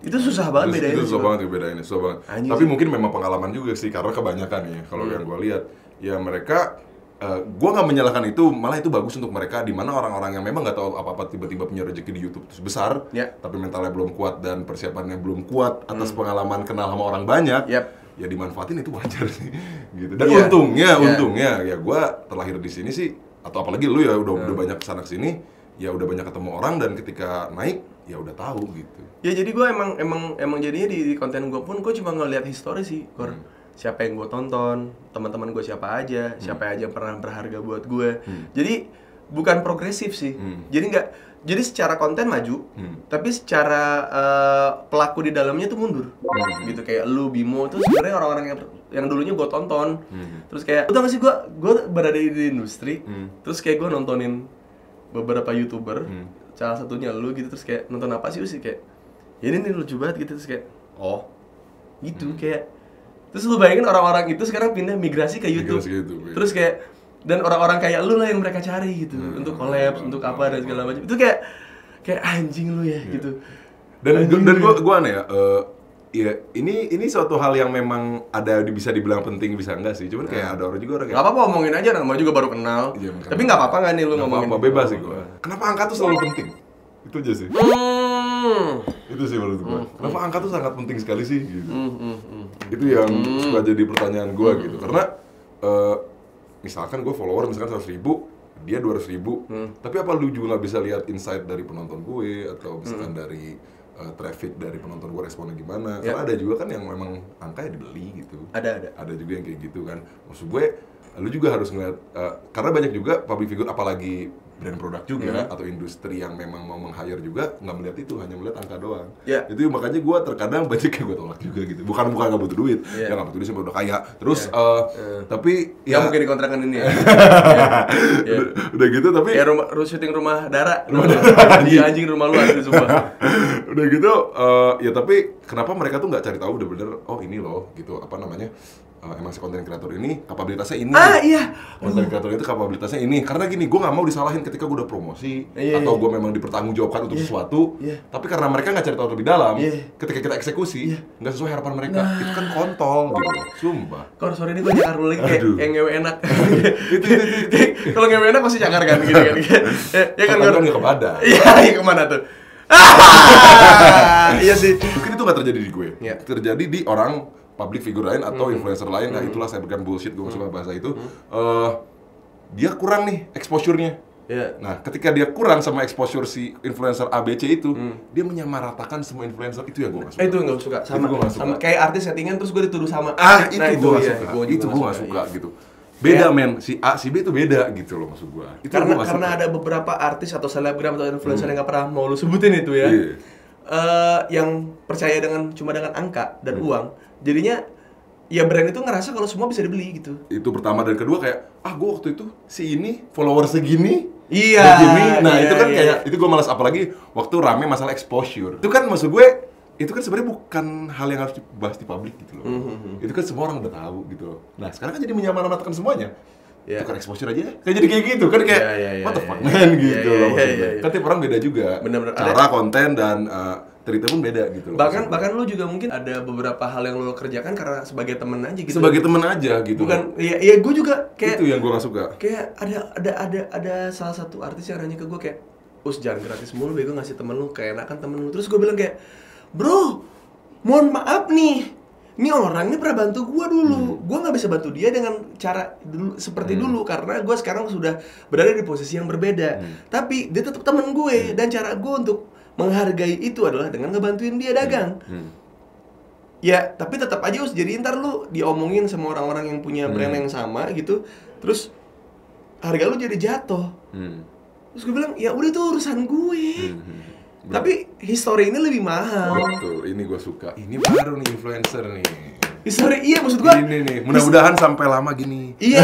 A: Itu susah banget bedainnya.
B: Itu susah banget bedainnya, susah banget. Tapi mungkin memang pengalaman juga sih, karena kebanyakan ya kalau yang gue lihat ya mereka gue nggak menyalahkan itu, malah itu bagus untuk mereka di mana orang-orang yang memang nggak tahu apa-apa tiba-tiba punya rezeki di YouTube terus besar, tapi mentalnya belum kuat dan persiapannya belum kuat atas pengalaman kenal sama orang banyak, ya dimanfaatin itu wajar sih, gitu. Dan untungnya ya gue terlahir di sini sih, atau apalagi lu ya udah banyak kesana kesini, ya udah banyak ketemu orang dan ketika naik ya udah tahu gitu.
A: Ya jadi gue emang jadinya di konten gue pun gue cuma ngeliat histori sih, Kor. Siapa yang gue tonton, teman-teman gue siapa aja yang pernah berharga buat gue. Jadi bukan progresif sih. Jadi secara konten maju, tapi secara pelaku di dalamnya tuh mundur. Gitu kayak lu, Bimo tuh sebenarnya orang-orang yang dulunya gue tonton. Terus kayak, udah gak sih gue berada di industri, terus kayak gue nontonin beberapa YouTuber, salah satunya lu gitu, terus kayak nonton apa sih kayak ya ini lucu banget gitu, terus kayak oh gitu kayak. Terus lu bayangin orang-orang itu sekarang pindah migrasi ke YouTube. Terus kayak dan orang-orang kayak lu lah yang mereka cari gitu untuk collab, untuk apa dan segala macam. Itu kayak anjing lu ya gitu.
B: Dan gue aneh ya, ya ini suatu hal yang memang ada bisa dibilang penting bisa enggak sih. Cuman kayak ada orang juga kayak
A: enggak apa-apa ngomongin aja, namanya juga baru kenal.
B: Iya,
A: tapi enggak apa-apa enggak nih lu ngomongin.
B: Apa bebas sih gue. Kenapa angka tuh selalu penting? Itu aja sih. Itu sih menurut gue. Kenapa angka tuh sangat penting sekali sih gitu. Itu yang suka jadi pertanyaan gue gitu. Karena misalkan gue follower misalkan 100.000, dia 200.000, tapi apa lu juga nggak bisa lihat insight dari penonton gue atau misalkan dari traffic dari penonton gue responnya gimana? Karena ada juga kan yang memang angkanya dibeli gitu. Ada juga yang kayak gitu kan. Maksud gue, lu juga harus ngeliat karena banyak juga public figure apalagi brand produk juga atau industri yang memang mau meng-hire juga nggak melihat itu, hanya melihat angka doang. Itu makanya gue terkadang banyak yang gue tolak juga gitu. Bukan nggak butuh duit, ya nggak butuh duit sampai udah kaya. Terus tapi
A: ya mungkin di kontrakan ini ya.
B: Udah gitu tapi
A: ya syuting rumah Dara. Anjing rumah lu asli sumpah.
B: Udah gitu ya tapi kenapa mereka tuh nggak cari tahu bener-bener oh ini loh gitu apa namanya emang si konten kreator ini kapabilitasnya ini. Konten kreator itu kapabilitasnya ini. Karena gini, gue nggak mau disalahin ketika gue udah promosi atau gue memang dipertanggungjawabkan untuk sesuatu. Tapi karena mereka nggak cari tahu lebih dalam, ketika kita eksekusi nggak sesuai harapan mereka, itu kan kontol gitu. Sumpah.
A: Sorry ini gue cakar dulu lagi kayak ngewe enak. itu. Kalau ngewe enak pasti cakar kan gitu kan. Ya kan
B: nggak kepada.
A: Iya, kemana tuh? Iya sih.
B: Mungkin itu nggak terjadi di gue. Terjadi di orang public figure lain atau influencer lain, nah itulah saya bukan bullshit, gue suka bahasa itu. Dia kurang nih exposure-nya. Nah, ketika dia kurang sama exposure si influencer ABC itu, dia menyamaratakan semua influencer, itu yang gue gak suka.
A: Itu nggak suka, sama kayak artis settingan terus gue dituduh sama.
B: Itu gue gak suka, itu gue gak suka gitu. Beda men, si A, si B itu beda gitu loh maksud gue.
A: Karena ada beberapa artis atau selebgram atau influencer yang gak pernah mau lu sebutin itu ya. Yang percaya cuma dengan angka dan uang. Jadinya ya brand itu ngerasa kalau semua bisa dibeli gitu.
B: Itu pertama, dan kedua kayak gue waktu itu si ini follower segini. Nah itu kan kayak itu gue malas, apalagi waktu rame masalah exposure. Itu kan maksud gue itu kan sebenarnya bukan hal yang harus dibahas di publik gitu loh. Itu kan semua orang udah tahu gitu loh. Nah sekarang kan jadi menyamaratakan semuanya. Itu kan exposure aja kayak jadi kayak gitu kan kayak what the fuck man gitu loh maksudnya. Kan tiap orang beda juga.
A: Bener-bener
B: cara konten dan cerita pun beda gitu loh.
A: Bahkan lu juga mungkin ada beberapa hal yang lu kerjakan karena sebagai temen aja gitu.
B: Sebagai temen aja gitu.
A: Bukan, ya gue juga kayak
B: itu yang gue gak suka.
A: Kayak ada salah satu artis yang nanya ke gue kayak, jangan gratis mulu, bego ngasih temen lu, keenakan temen lu. Terus gue bilang kayak, bro, mohon maaf nih, ini orang ini pernah bantu gue dulu. Gue nggak bisa bantu dia dengan cara seperti dulu karena gue sekarang sudah berada di posisi yang berbeda. Tapi dia tetap temen gue dan cara gue untuk menghargai itu adalah dengan ngebantuin dia dagang. Ya, tapi tetap aja jadi ntar lu diomongin sama orang-orang yang punya brand yang sama gitu, terus harga lu jadi jatuh. Terus gue bilang, ya udah itu urusan gue. Tapi history ini lebih mahal.
B: Betul, ini gue suka. Ini baru nih influencer nih.
A: History, iya maksud gue.
B: Ini nih, mudah-mudahan sampai lama gini.
A: Iya,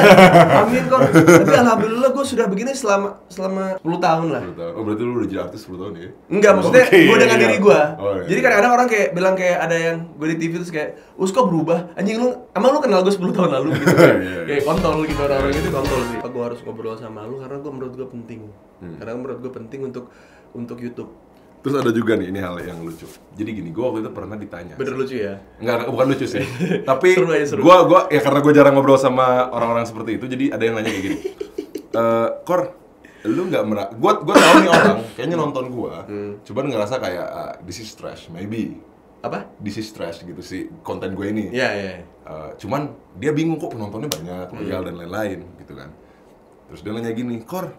A: amin kok. Tapi alhamdulillah gue sudah begini selama 10 tahun lah.
B: 10 tahun. Oh berarti lu udah jadi artis 10 tahun ya?
A: Enggak, maksudnya gue dengan diri gue.
B: Iya.
A: Jadi kadang-kadang orang kayak bilang kayak ada yang gue di TV terus kayak, kok berubah? Anjing lu, emang lu kenal gue 10 tahun lalu gitu. Kayak kontol gitu, orang-orang itu kontol sih. Gue harus ngobrol sama lu karena menurut gue penting. Karena menurut gue penting untuk YouTube.
B: Terus ada juga nih, ini hal yang lucu. Jadi gini, gue waktu itu pernah ditanya.
A: Bener lucu ya?
B: Enggak, bukan lucu sih. Tapi
A: seru.
B: gue ya karena gue jarang ngobrol sama orang-orang seperti itu, jadi ada yang nanya kayak gini. Kor, lu nggak gue tahu nih orang, kayaknya nonton gue, cuman ngerasa kayak this is trash, maybe.
A: Apa?
B: This is trash gitu sih konten gue ini.
A: Iya.
B: Cuman dia bingung kok penontonnya banyak, loyal dan lain-lain gitu kan. Terus dia nanya gini, Kor,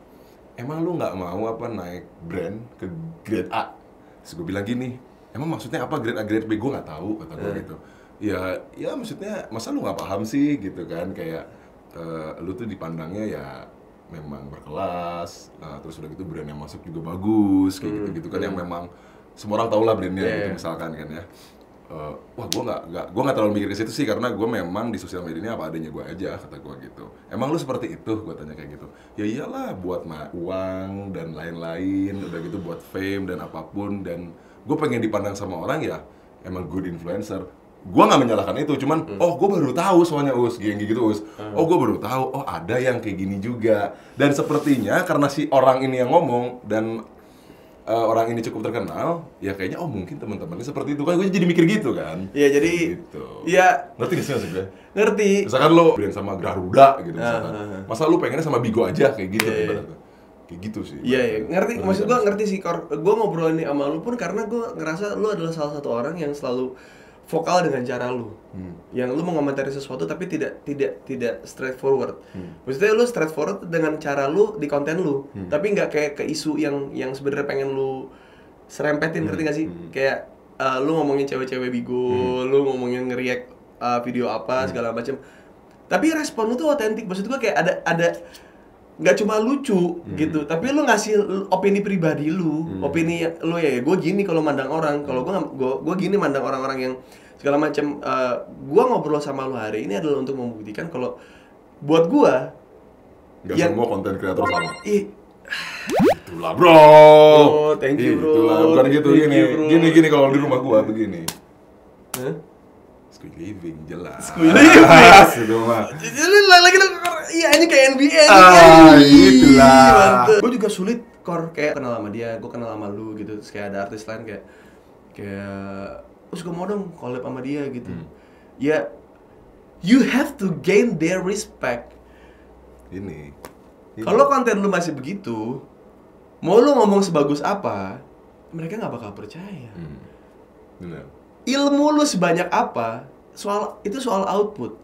B: emang lu nggak mau apa naik brand ke grade A? Terus gue bilang gini, emang maksudnya apa grade A, grade B? Gue nggak tahu, kata gue gitu. Ya maksudnya, masa lu nggak paham sih gitu kan? Kayak lu tuh dipandangnya ya memang berkelas, terus udah gitu brand yang masuk juga bagus, kayak gitu-gitu kan yang memang semua orang tahu lah brandnya gitu misalkan kan ya. Wah gue nggak terlalu mikir ke situ sih karena gue memang di sosial media ini apa adanya gue aja, kata gue gitu. Emang lu seperti itu? Gue tanya kayak gitu. Ya iyalah, buat uang dan lain-lain, udah gitu buat fame dan apapun, dan gue pengen dipandang sama orang ya emang good influencer. Gue nggak menyalahkan itu, cuman gue baru tahu soalnya gitu gue baru tahu ada yang kayak gini juga. Dan sepertinya karena si orang ini yang ngomong dan orang ini cukup terkenal, ya kayaknya mungkin teman-temannya seperti itu kan, gue jadi mikir gitu kan.
A: Iya, jadi
B: gitu.
A: Iya.
B: Ngerti gak sih maksud gue?
A: Ngerti.
B: Misalkan lo brand sama Garuda gitu misalkan. Masa lo pengennya sama Bigo aja kayak gitu kayak gitu sih.
A: Iya, ngerti. Maksud gue ngerti sih, gue ngobrol ini sama lu pun karena gue ngerasa lu adalah salah satu orang yang selalu vokal dengan cara lu. Yang lu mau komentari sesuatu tapi tidak straightforward. Maksudnya lu straightforward dengan cara lu di konten lu, tapi nggak kayak ke isu yang sebenarnya pengen lu serempetin, ngerti gak sih? Kayak lu ngomongin cewek-cewek bigo, lu ngomongin nge-react video apa segala macam. Tapi respon lu tuh otentik. Maksud gua kayak ada nggak cuma lucu gitu, tapi lu ngasih opini pribadi lu, opini lu ya gue gini kalau mandang orang, kalau gue gini mandang orang-orang yang segala macam. Gue ngobrol sama lu hari ini adalah untuk membuktikan kalau buat gue
B: nggak semua konten kreator sama. Itulah bro.
A: Oh, thank you bro.
B: Itulah, bukan gitu gini kalau di rumah gue begini. Squid living jelas.
A: Squid living.
B: Itu mah.
A: Lagi iya ini kayak NBA
B: itulah.
A: Gue juga sulit kayak kenal sama dia, gue kenal sama lu gitu. Terus kayak ada artis lain kayak terus gue mau dong collab sama dia gitu. Ya, you have to gain their respect.
B: Ini.
A: Kalau konten lu masih begitu, mau lu ngomong sebagus apa, mereka nggak bakal percaya.
B: Benar.
A: Ilmu lu sebanyak apa, soal output.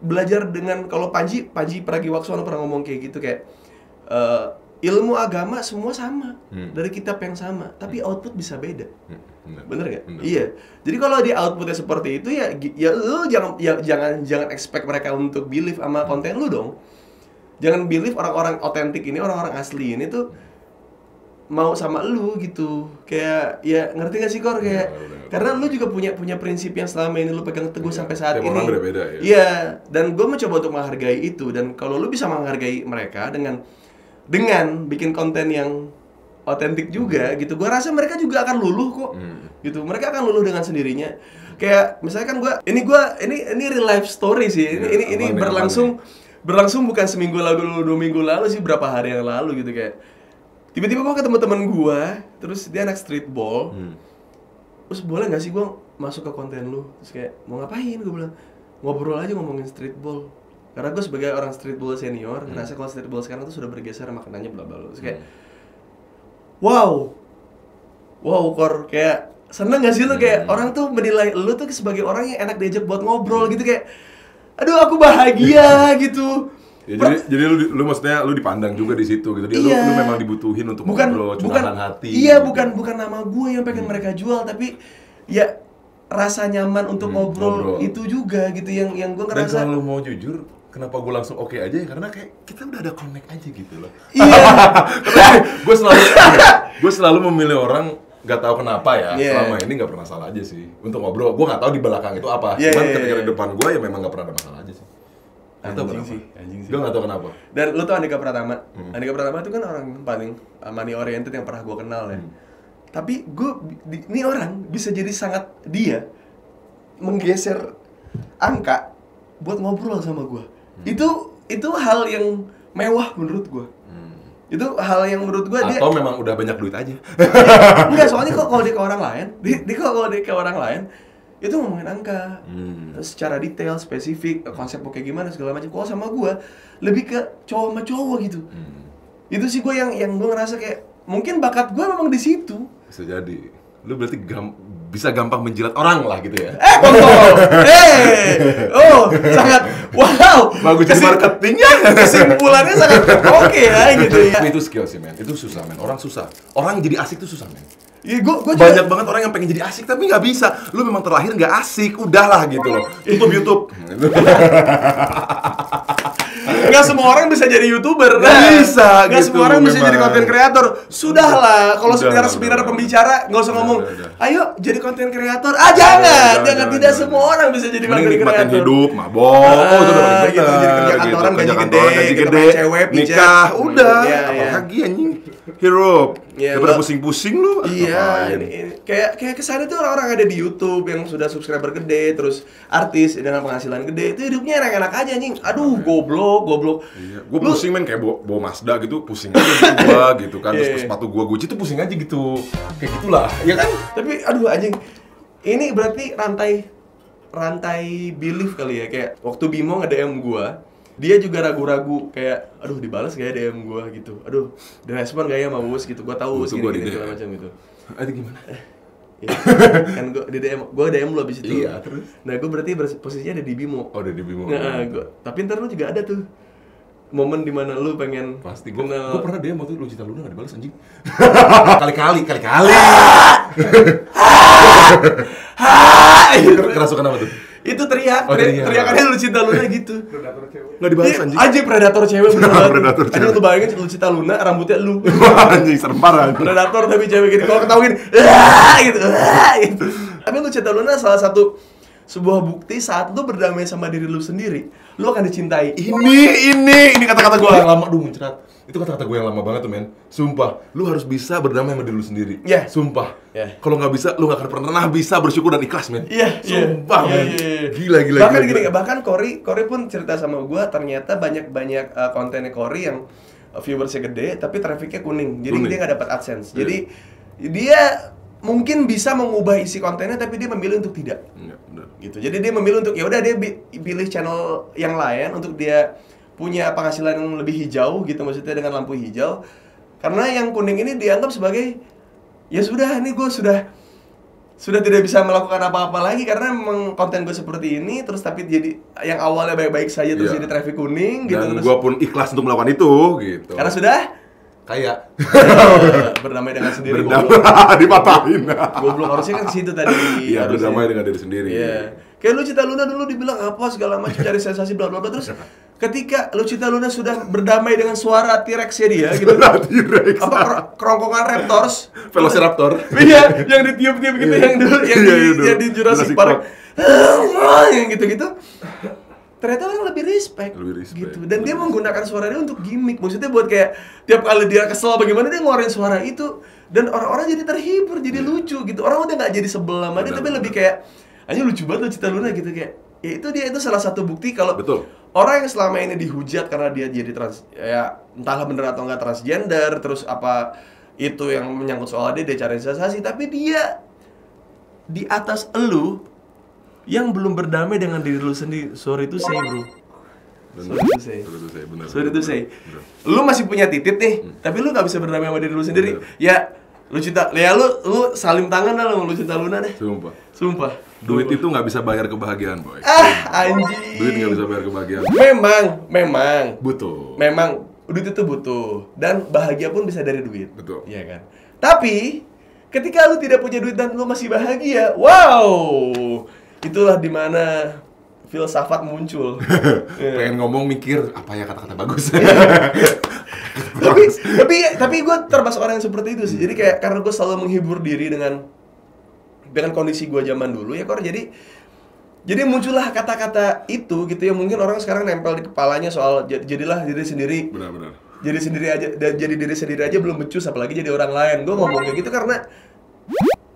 A: Belajar dengan, kalau Panji Pragiwaksono pernah ngomong kayak gitu, kayak ilmu agama semua sama, dari kitab yang sama, tapi output bisa beda. Bener gak? Iya. Jadi kalau di outputnya seperti itu ya lu jangan expect mereka untuk believe sama konten lu dong. Jangan believe orang-orang otentik ini, orang-orang asli ini tuh mau sama lu gitu. Kayak ya ngerti gak sih Kor, kayak karena lu juga punya prinsip yang selama ini lu pegang teguh sampai saat ini.
B: Orang beda-beda ya.
A: Iya, dan gue mencoba untuk menghargai itu, dan kalau lu bisa menghargai mereka dengan bikin konten yang otentik juga gitu, gue rasa mereka juga akan luluh kok. Gitu. Mereka akan luluh dengan sendirinya. Kayak misalkan ini real life story sih. Ini berlangsung bukan seminggu lalu, 2 minggu lalu sih, berapa hari yang lalu gitu. Kayak tiba-tiba gue ketemu teman gue, terus dia anak streetball. Terus boleh nggak sih gue masuk ke konten lu? Terus kayak mau ngapain? Gue bilang ngobrol aja, ngomongin streetball. Karena gue sebagai orang streetball senior ngerasa kalau streetball sekarang tuh sudah bergeser maknanya bla bla. Terus kayak wow Kor, kayak seneng gak sih lu kayak orang tuh menilai lu tuh sebagai orang yang enak diajak buat ngobrol gitu, kayak aduh aku bahagia gitu.
B: Ya, jadi lu maksudnya lu dipandang juga di situ gitu. Lu memang dibutuhin untuk ngobrol, curahan hati.
A: Iya, gitu. bukan nama gue yang pengen mereka jual, tapi ya rasa nyaman untuk ngobrol itu juga gitu yang gue ngerasa.
B: Dan kalau lu mau jujur, kenapa gue langsung oke aja ya? Karena kayak kita udah ada connect aja gitu loh.
A: Iya.
B: gue selalu memilih orang, nggak tahu kenapa ya, selama ini nggak pernah salah aja sih untuk ngobrol. Gue nggak tahu di belakang itu apa, cuman ketika di depan gue ya memang nggak pernah ada masalah aja sih.
A: Anjing sih.
B: Gue nggak tahu kenapa.
A: Dan lu tau Andika Pratama? Andika Pratama itu kan orang paling money oriented yang pernah gue kenal ya. Tapi ini orang bisa jadi sangat dia menggeser angka buat ngobrol sama gue. Itu hal yang mewah menurut gue. Itu hal yang menurut gue dia.
B: Atau memang udah banyak duit aja.
A: Enggak, soalnya kalau dia ke orang lain, kalau dia ke orang lain itu ngomongin angka secara detail, spesifik, konsep kayak gimana segala macam. Kalau sama gue lebih ke cowok sama cowok gitu. Itu sih gue yang gue ngerasa kayak mungkin bakat gue memang di situ.
B: Bisa jadi. Lu berarti bisa gampang menjilat orang lah gitu ya.
A: Kontol. Sangat wow.
B: Bagus jadi marketingnya.
A: Kesimpulannya sangat oke ya gitu ya.
B: Itu skill sih men. Itu susah men. Orang susah. Orang jadi asik tuh susah men.
A: Ya, gua
B: banyak banget orang yang pengen jadi asik tapi nggak bisa. Lu memang terlahir nggak asik, udahlah gitu loh. YouTube.
A: Nggak semua orang bisa jadi YouTuber.
B: Bisa.
A: Nggak semua orang bisa jadi content creator. Sudahlah. Kalau seminar pembicara nggak usah ngomong. Ayo jadi content creator. Jangan. Tidak semua orang bisa jadi content creator.
B: Nikmatin hidup, mabok.
A: Itu udah paling bener. Jadi kerja kantoran gaji gede, cewek,
B: nikah, udah. Apalagi anjing. Hirup. Daripada pusing-pusing lu.
A: Iya, kayak kesannya tuh orang-orang ada di YouTube yang sudah subscriber gede, terus artis dengan penghasilan gede, itu hidupnya enak-enak aja anjing. Aduh, goblok.
B: Iya, gua pusing men kayak bawa Mazda gitu, pusing aja gua gitu kan. Terus sepatu gua Gucci tuh pusing aja gitu. Kayak gitulah, ya kan?
A: Tapi aduh anjing. Ini berarti rantai belief kali ya, kayak waktu Bimo nge-DM gua, dia juga ragu-ragu kayak aduh dibalas gak ya DM gua gitu. Aduh, direspon gak ya sama Wus gitu. Gua tahu Wus gini segala macam gitu.
B: Ada gimana?
A: Iya. Kan gue DM lu abis itu.
B: Iya, terus?
A: Nah gue berarti posisinya ada di Bimo.
B: Oh, udah di Bimo.
A: Nah, tapi ntar lu juga ada tuh momen dimana lu pengen
B: pasti
A: kenal.
B: Gue pernah DM waktu itu Lucita Luna gak dibalas anjing. Kali-kali. Kerasukan apa tuh?
A: Itu teriak,
B: Oh,
A: teriakannya Lucita Luna gitu.
B: Predator cewek. Nggak dibalas anjing.
A: Anjing predator cewek bener banget.
B: Predator cewek.
A: Anjing lu bayangin Lucita Luna rambutnya lu.
B: Anjing serem parah.
A: Predator tapi cewek gini, kalau ketawa gini, gitu. Tapi Lucita Luna salah satu sebuah bukti saat lu berdamai sama diri lu sendiri, lu akan dicintai.
B: Ini kata-kata gue yang lama, muncrat. Itu kata-kata gue yang lama banget tuh, men. Sumpah, lu harus bisa berdamai sama diri lu sendiri.
A: Iya.
B: Sumpah.
A: Iya.
B: Kalau nggak bisa, lu nggak akan pernah bisa bersyukur dan ikhlas, men.
A: Iya.
B: Sumpah, men. Gila.
A: Bahkan Cory pun cerita sama gue, ternyata banyak kontennya Cory yang viewersnya gede, tapi trafficnya kuning. Jadi dia nggak dapat AdSense. Jadi dia mungkin bisa mengubah isi kontennya, tapi dia memilih untuk tidak.
B: Iya, benar.
A: Gitu. Jadi dia memilih untuk ya udah dia pilih channel yang lain untuk dia punya penghasilan yang lebih hijau gitu, maksudnya dengan lampu hijau. Karena yang kuning ini dianggap sebagai ya sudah, ini gue sudah tidak bisa melakukan apa-apa lagi karena memang konten gue seperti ini, terus tapi jadi yang awalnya baik-baik saja terus jadi traffic kuning gitu.
B: Dan
A: terus
B: gue pun ikhlas untuk melakukan itu gitu.
A: karena sudah
B: kayak
A: berdamai dengan sendiri.
B: Dipatahin.
A: Goblok, harusnya kan ke situ tadi.
B: Iya, berdamai dengan diri sendiri.
A: Iya. Kayak Lucita Luna dulu dibilang apa segala macam cari sensasi bla bla bla, terus ketika Lucita Luna sudah berdamai dengan suara T-Rex-nya dia gitu.
B: T-Rex.
A: Apa kerongkongan Raptors?
B: Velociraptor.
A: Iya, yang ditiup-tiup gitu, yang dulu yang di Jurassic Park. Yang gitu-gitu. Ternyata orang lebih respect gitu. Dan dia menggunakan suara dia untuk gimmick. Maksudnya buat kayak tiap kali dia kesel bagaimana dia ngeluarin suara itu, dan orang-orang jadi terhibur, jadi lucu gitu. Orang udah nggak jadi sebel sama dia, tapi lebih kayak aja lucu banget Lucita Luna gitu, kayak ya itu salah satu bukti kalau orang yang selama ini dihujat karena dia jadi ya entahlah bener atau enggak transgender, terus apa itu yang menyangkut soal dia cari sensasi, tapi dia di atas elu yang belum berdamai dengan diri lu sendiri. Sorry to say, bro. Sorry to say. Lu masih punya titik nih, tapi lu nggak bisa berdamai sama diri lu sendiri. Ya, lu salim tangan dah lu Lucita Luna deh. Sumpah.
B: Duit itu nggak bisa bayar kebahagiaan, boy.
A: Anjing.
B: Duit nggak bisa bayar kebahagiaan.
A: Memang.
B: Butuh.
A: Memang duit itu butuh, dan bahagia pun bisa dari duit.
B: Betul.
A: Iya kan. Tapi ketika lu tidak punya duit dan lu masih bahagia, wow, itulah dimana filsafat muncul.
B: Pengen ngomong mikir apa ya kata-kata bagus.
A: tapi gue termasuk orang yang seperti itu sih. Jadi kayak karena gue selalu menghibur diri dengan kondisi gue zaman dulu ya, jadi muncullah kata-kata itu gitu yang mungkin orang sekarang nempel di kepalanya soal jadilah diri sendiri.
B: Benar.
A: Jadi diri sendiri aja belum becus, apalagi jadi orang lain. Gue ngomong kayak gitu karena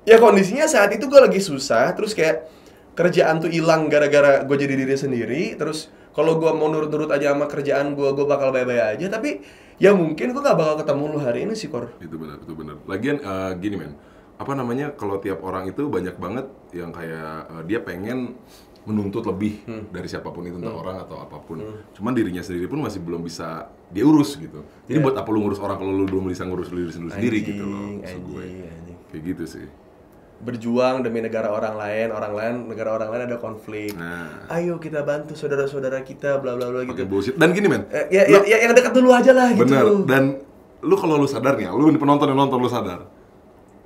A: ya kondisinya saat itu gue lagi susah, terus kayak kerjaan tuh hilang gara-gara gue jadi diri sendiri. Terus kalau gue mau nurut-nurut aja sama kerjaan gue bakal bye-bye aja. Tapi ya mungkin gue gak bakal ketemu lu hari ini sih, Kor.
B: Itu benar. Lagian gini, men. Apa namanya, kalau tiap orang itu banyak banget yang kayak dia pengen menuntut lebih dari siapapun itu, entah orang atau apapun. Cuman dirinya sendiri pun masih belum bisa dia urus gitu. Jadi buat apa lu ngurus orang kalau lu belum bisa ngurus diri sendiri gitu loh.
A: Anjing.
B: Kayak gitu sih.
A: Berjuang demi negara orang lain, negara orang lain ada konflik.
B: Nah.
A: Ayo kita bantu saudara-saudara kita, bla bla bla gitu.
B: Bullshit. Dan gini, men.
A: Yang dekat dulu aja lah gitu.
B: Bener. Dan lu kalau lu sadar nih, lu penonton yang nonton lu sadar.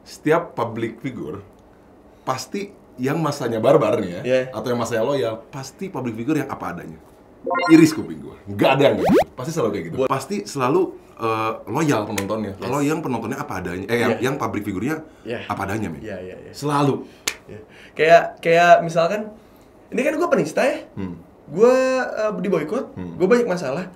B: Setiap public figure pasti yang masanya barbar nih ya, atau yang masanya loyal, pasti public figure yang apa adanya. Iris kuping gue, nggak ada yang gitu. Pasti selalu kayak gitu. Pasti selalu loyal penontonnya. Kalau yang penontonnya apa adanya, yang public figurnya apa adanya, men. Selalu.
A: Kayak misalkan, ini kan gue penista ya, gue diboikot, gue banyak masalah.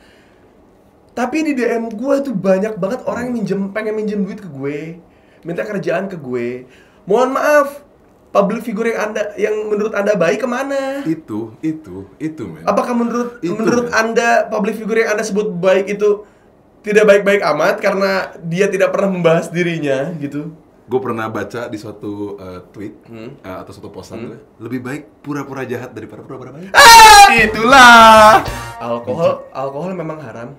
A: Tapi di DM gue tuh banyak banget orang yang pengen minjem duit ke gue, minta kerjaan ke gue. Mohon maaf, public figure yang menurut Anda baik kemana?
B: Itu, men.
A: Apakah menurut Anda public figure yang Anda sebut baik itu tidak baik-baik amat karena dia tidak pernah membahas dirinya gitu?
B: Gue pernah baca di suatu tweet atau suatu posan, lebih baik pura-pura jahat daripada pura-pura baik.
A: Itulah. Alkohol memang haram.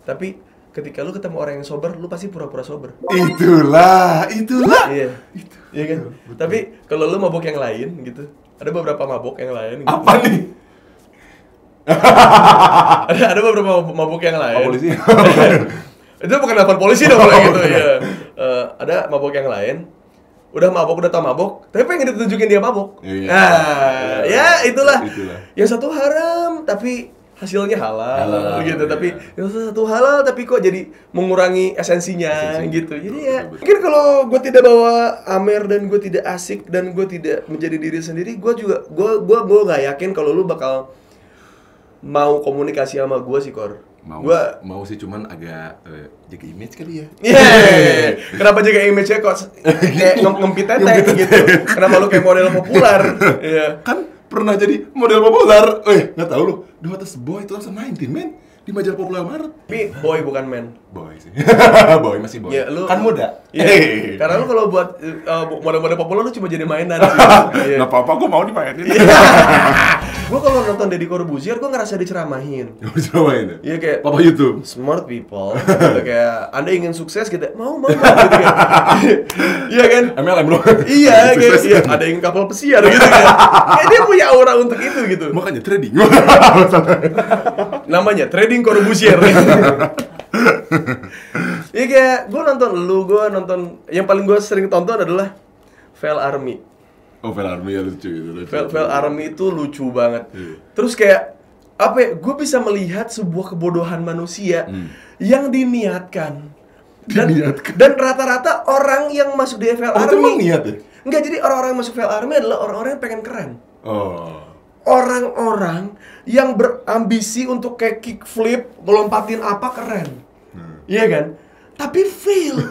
A: Tapi ketika lu ketemu orang yang sober, lu pasti pura-pura sober.
B: Itulah.
A: Iya. Iya kan? Betul. Tapi kalau lu mabok yang lain gitu, ada beberapa mabok yang lain gitu.
B: Apa nih?
A: ada beberapa mabuk yang lain.
B: Polisi.
A: Itu bukan telepon polisi dong kalau gitu ya. Ada mabuk yang lain. Udah mabuk, udah tau mabuk, tapi pengen ditunjukin dia mabuk.
B: Iya.
A: Nah, ya itulah. Yang satu haram tapi hasilnya halal gitu. Tapi yang satu halal tapi kok jadi mengurangi esensinya gitu. Jadi ya mungkin kalau gue tidak bawa Amer dan gue tidak asik dan gue tidak menjadi diri sendiri, gue nggak yakin kalau lu bakal mau komunikasi sama gue sih, Kor.
B: Mau sih, cuman agak jaga image kali ya.
A: Iya. Kenapa jaga image-nya kok kayak ngempit teteh gitu? Kenapa lu kayak model populer? Iya.
B: Kan pernah jadi model populer. Nggak tahu lu. The Hottest Boy 2019, men. Di majalah populer Maret.
A: Tapi boy bukan man.
B: Boy sih. Boy masih boy.
A: Ya, lu,
B: kan muda.
A: Iya. Karena lu kalau buat model-model populer lu cuma jadi mainan sih.
B: Iya. Nggak apa-apa, gue mau dimainin.
A: Gue kalau nonton Deddy Corbuzier, gue ngerasa diceramahin.
B: Diceramahin ya?
A: Iya kayak
B: Papa YouTube.
A: Smart people. Gitu, kayak Anda ingin sukses gitu. Mau gitu kan. Iya kan?
B: MLM bro.
A: Iya kayak iya, ada yang kapal pesiar gitu kan. Kayak dia punya aura untuk itu gitu.
B: Makanya trading.
A: Namanya trading Corbuzier. Iya kayak gue nonton yang paling gue sering tonton adalah Fail Army.
B: Oh, Fail Army ya lucu gitu.
A: Fail Army itu lucu banget. Terus kayak apa ya? Gue bisa melihat sebuah kebodohan manusia yang diniatkan. Dan rata-rata orang yang masuk di Fail Army.
B: Itu emang niat ya?
A: Enggak, jadi orang-orang yang masuk Fail Army adalah orang-orang yang pengen keren.
B: Oh.
A: Orang-orang yang berambisi untuk kayak kickflip, melompatin apa keren. Iya kan? Tapi fail.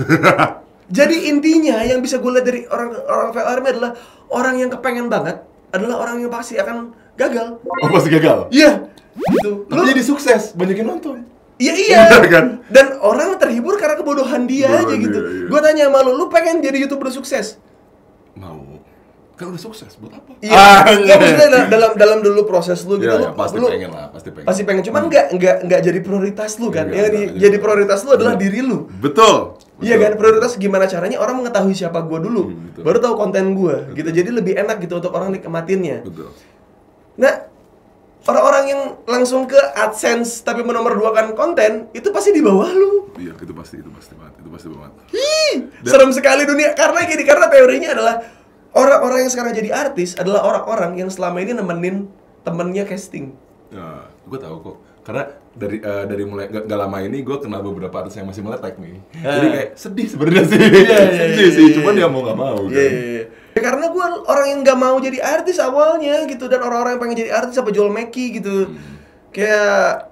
A: Jadi intinya yang bisa gue lihat dari orang Fail Army adalah orang yang kepengen banget adalah orang yang pasti akan gagal.
B: Oh, pasti gagal?
A: Iya. Gitu.
B: Tapi jadi sukses, banyak yang nonton.
A: Iya.
B: Kan?
A: Dan orang terhibur karena kebodohan dia aja gitu. Iya. Gue tanya sama lu pengen jadi YouTuber sukses?
B: Mau. Kan udah sukses, buat apa?
A: Iya. Nggak, maksudnya dalam dulu proses lu gitu,
B: lu pasti pengen lah,
A: pasti pengen. Cuman nggak jadi prioritas lu kan? Yang jadi prioritas lu adalah diri lu.
B: Betul.
A: Iya kan, prioritas gimana caranya orang mengetahui siapa gue dulu, baru tahu konten gue, gitu. Jadi lebih enak gitu untuk orang nikmatinnya.
B: Betul.
A: Nah, orang-orang yang langsung ke AdSense tapi menomorduakan konten itu pasti di bawah lu.
B: Iya, itu pasti banget.
A: Serem sekali dunia karena teorinya adalah orang-orang yang sekarang jadi artis adalah orang-orang yang selama ini nemenin temennya casting.
B: Nah, gue tahu kok. Karena dari mulai gak lama ini gue kenal beberapa artis yang masih meletek nih. Jadi kayak sedih sebenarnya sih. Sedih sih, cuman dia mau nggak mau kan.
A: Ya, karena gue orang yang nggak mau jadi artis awalnya gitu, dan orang-orang yang pengen jadi artis apa jual Meki gitu. Kayak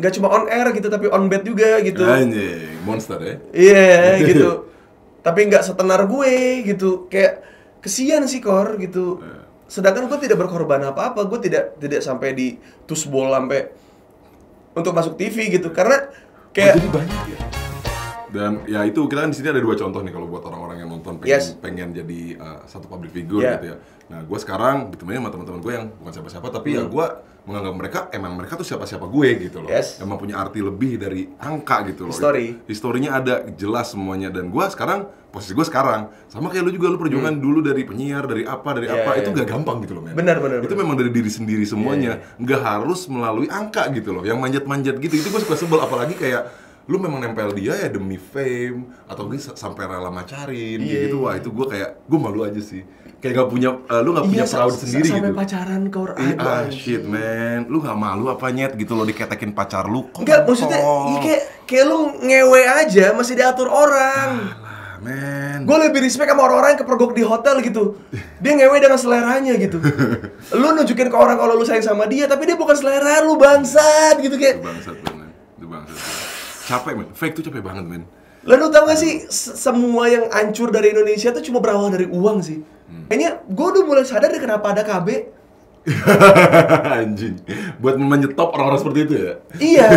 A: nggak cuma on air gitu tapi on bed juga gitu.
B: Anjing, monster ya.
A: Iya gitu. Tapi nggak setenar gue gitu. Kayak kesian sih Kor gitu. Sedangkan gue tidak berkorban apa-apa. Gue tidak sampai di tusbol sampai untuk masuk TV gitu, karena kayak
B: jadi banyak ya. Dan ya itu kita kan di sini ada dua contoh nih kalau buat orang-orang yang nonton pengen jadi satu public figure gitu ya. Nah, gue sekarang ditemenin sama teman-teman gue yang bukan siapa-siapa tapi ya gue menganggap mereka tuh siapa-siapa gue gitu loh. Emang punya arti lebih dari angka gitu loh. Historinya ada jelas semuanya, dan gue sekarang posisi gue sekarang sama kayak lu juga, lu perjuangan dulu dari penyiar, dari apa itu nggak gampang gitu loh, men.
A: Benar.
B: Itu memang dari diri sendiri semuanya, nggak harus melalui angka gitu loh, yang manjat-manjat gitu. Itu gue suka sebel, apalagi kayak lu memang nempel dia ya demi fame atau gue sampai rela macarin gitu. Wah, itu gue kayak gue malu aja sih. Kayak gak punya, lu gak punya proud sendiri
A: sampai
B: gitu.
A: pacaran Kor.
B: Shit man, lu gak malu apa nyet gitu lo diketekin pacar lu.
A: Enggak, maksudnya kayak lu ngewe aja masih diatur orang.
B: Men,
A: gue lebih respect sama orang-orang yang kepergok di hotel gitu. Dia ngewe dengan seleranya gitu. Lu nunjukin ke orang kalau lu sayang sama dia, tapi dia bukan selera lu, bangsat gitu kayak.
B: Itu bangsat. Capek men, fake tuh capek banget men.
A: Lalu tau gak sih, semua yang hancur dari Indonesia tuh cuma berawal dari uang sih. Kayaknya gue udah mulai sadar deh kenapa ada KB.
B: Anjing, buat menyetop orang-orang seperti itu ya?
A: Iya,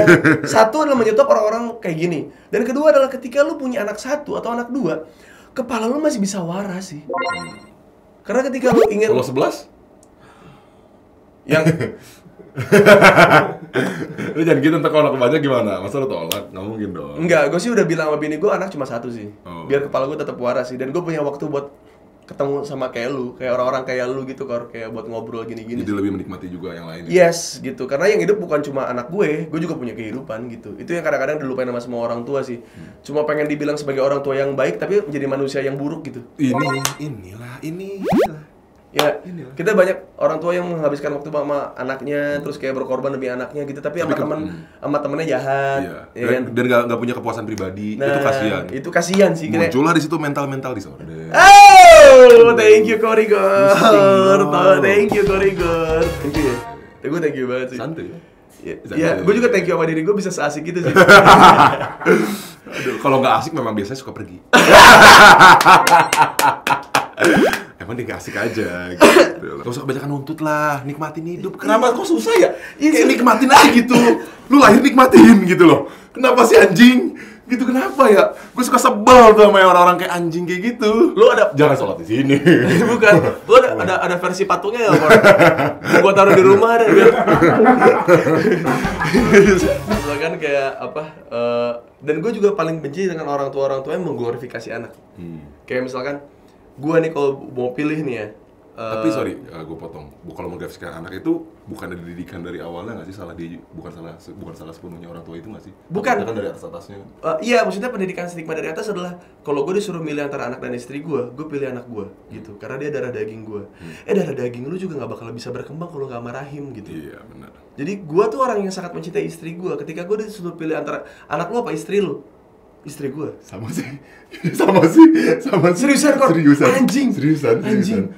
A: satu adalah menyetop orang-orang kayak gini. Dan kedua adalah ketika lu punya anak satu atau anak dua, kepala lu masih bisa waras sih. Karena ketika lu ingin...
B: Kalau 11? Lu jangan gitu, ntar kalau anak banyak gimana? Masa lu tolak? Nggak mungkin dong.
A: Enggak, gue sih udah bilang sama bini gue anak cuma satu sih.
B: Oh.
A: Biar kepala gue tetap waras sih. Dan gue punya waktu buat ketemu sama kayak lu, kayak orang-orang kayak lu gitu, kayak buat ngobrol gini-gini.
B: Jadi lebih menikmati juga yang lain.
A: Yes, gitu. Karena yang hidup bukan cuma anak gue juga punya kehidupan gitu. Itu yang kadang-kadang dilupain sama semua orang tua sih. Cuma pengen dibilang sebagai orang tua yang baik, tapi menjadi manusia yang buruk gitu.
B: Inilah.
A: Ya, kita banyak orang tua yang menghabiskan waktu sama anaknya, terus kayak berkorban demi anaknya gitu, tapi sama temennya jahat.
B: Iya.
A: Ya kan?
B: Dan nggak punya kepuasan pribadi.
A: Nah,
B: itu kasihan.
A: Itu kasihan sih.
B: Muncullah di situ mental disorder.
A: Oh, thank you Korigor. Thank you Korigor. Thank you ya. Gue thank you banget sih.
B: Santai.
A: Ya, gue juga thank you sama diri gue bisa seasik gitu sih.
B: Aduh, kalau nggak asik memang biasanya suka pergi. Emang dia gak asik aja gitu. Gak usah kebanyakan nuntut lah, nikmatin hidup. Kenapa kok susah ya? Kayak nikmatin aja gitu. Lu lahir nikmatin gitu loh. Kenapa sih anjing? Gitu kenapa ya? Gue suka sebel tuh sama orang-orang kayak anjing kayak gitu.
A: Lu ada
B: jangan sholat di sini.
A: Bukan. Lu ada versi patungnya ya, Bang? Gua taruh di rumah deh biar. Misalkan kayak apa? Dan gue juga paling benci dengan orang tua yang mengglorifikasi anak. Kayak misalkan gua nih kalau mau pilih nih ya.
B: Tapi sorry, gue potong. Kalau menggrafiskan anak itu bukan ada didikan dari awalnya nggak sih? Bukan salah sepenuhnya orang tua itu nggak sih?
A: Bukan.
B: Kan dari atasnya.
A: Iya, maksudnya pendidikan stigma dari atas adalah kalau gue disuruh milih antara anak dan istri gue pilih anak gue gitu. Karena dia darah daging gue. Darah daging lu juga nggak bakal bisa berkembang kalau nggak sama rahim gitu.
B: Iya benar.
A: Jadi gue tuh orang yang sangat mencintai istri gue. Ketika gue disuruh pilih antara anak lu apa istri lu? Istri gue.
B: Sama sih.
A: Seriusan kok? Anjing.
B: Seriusan.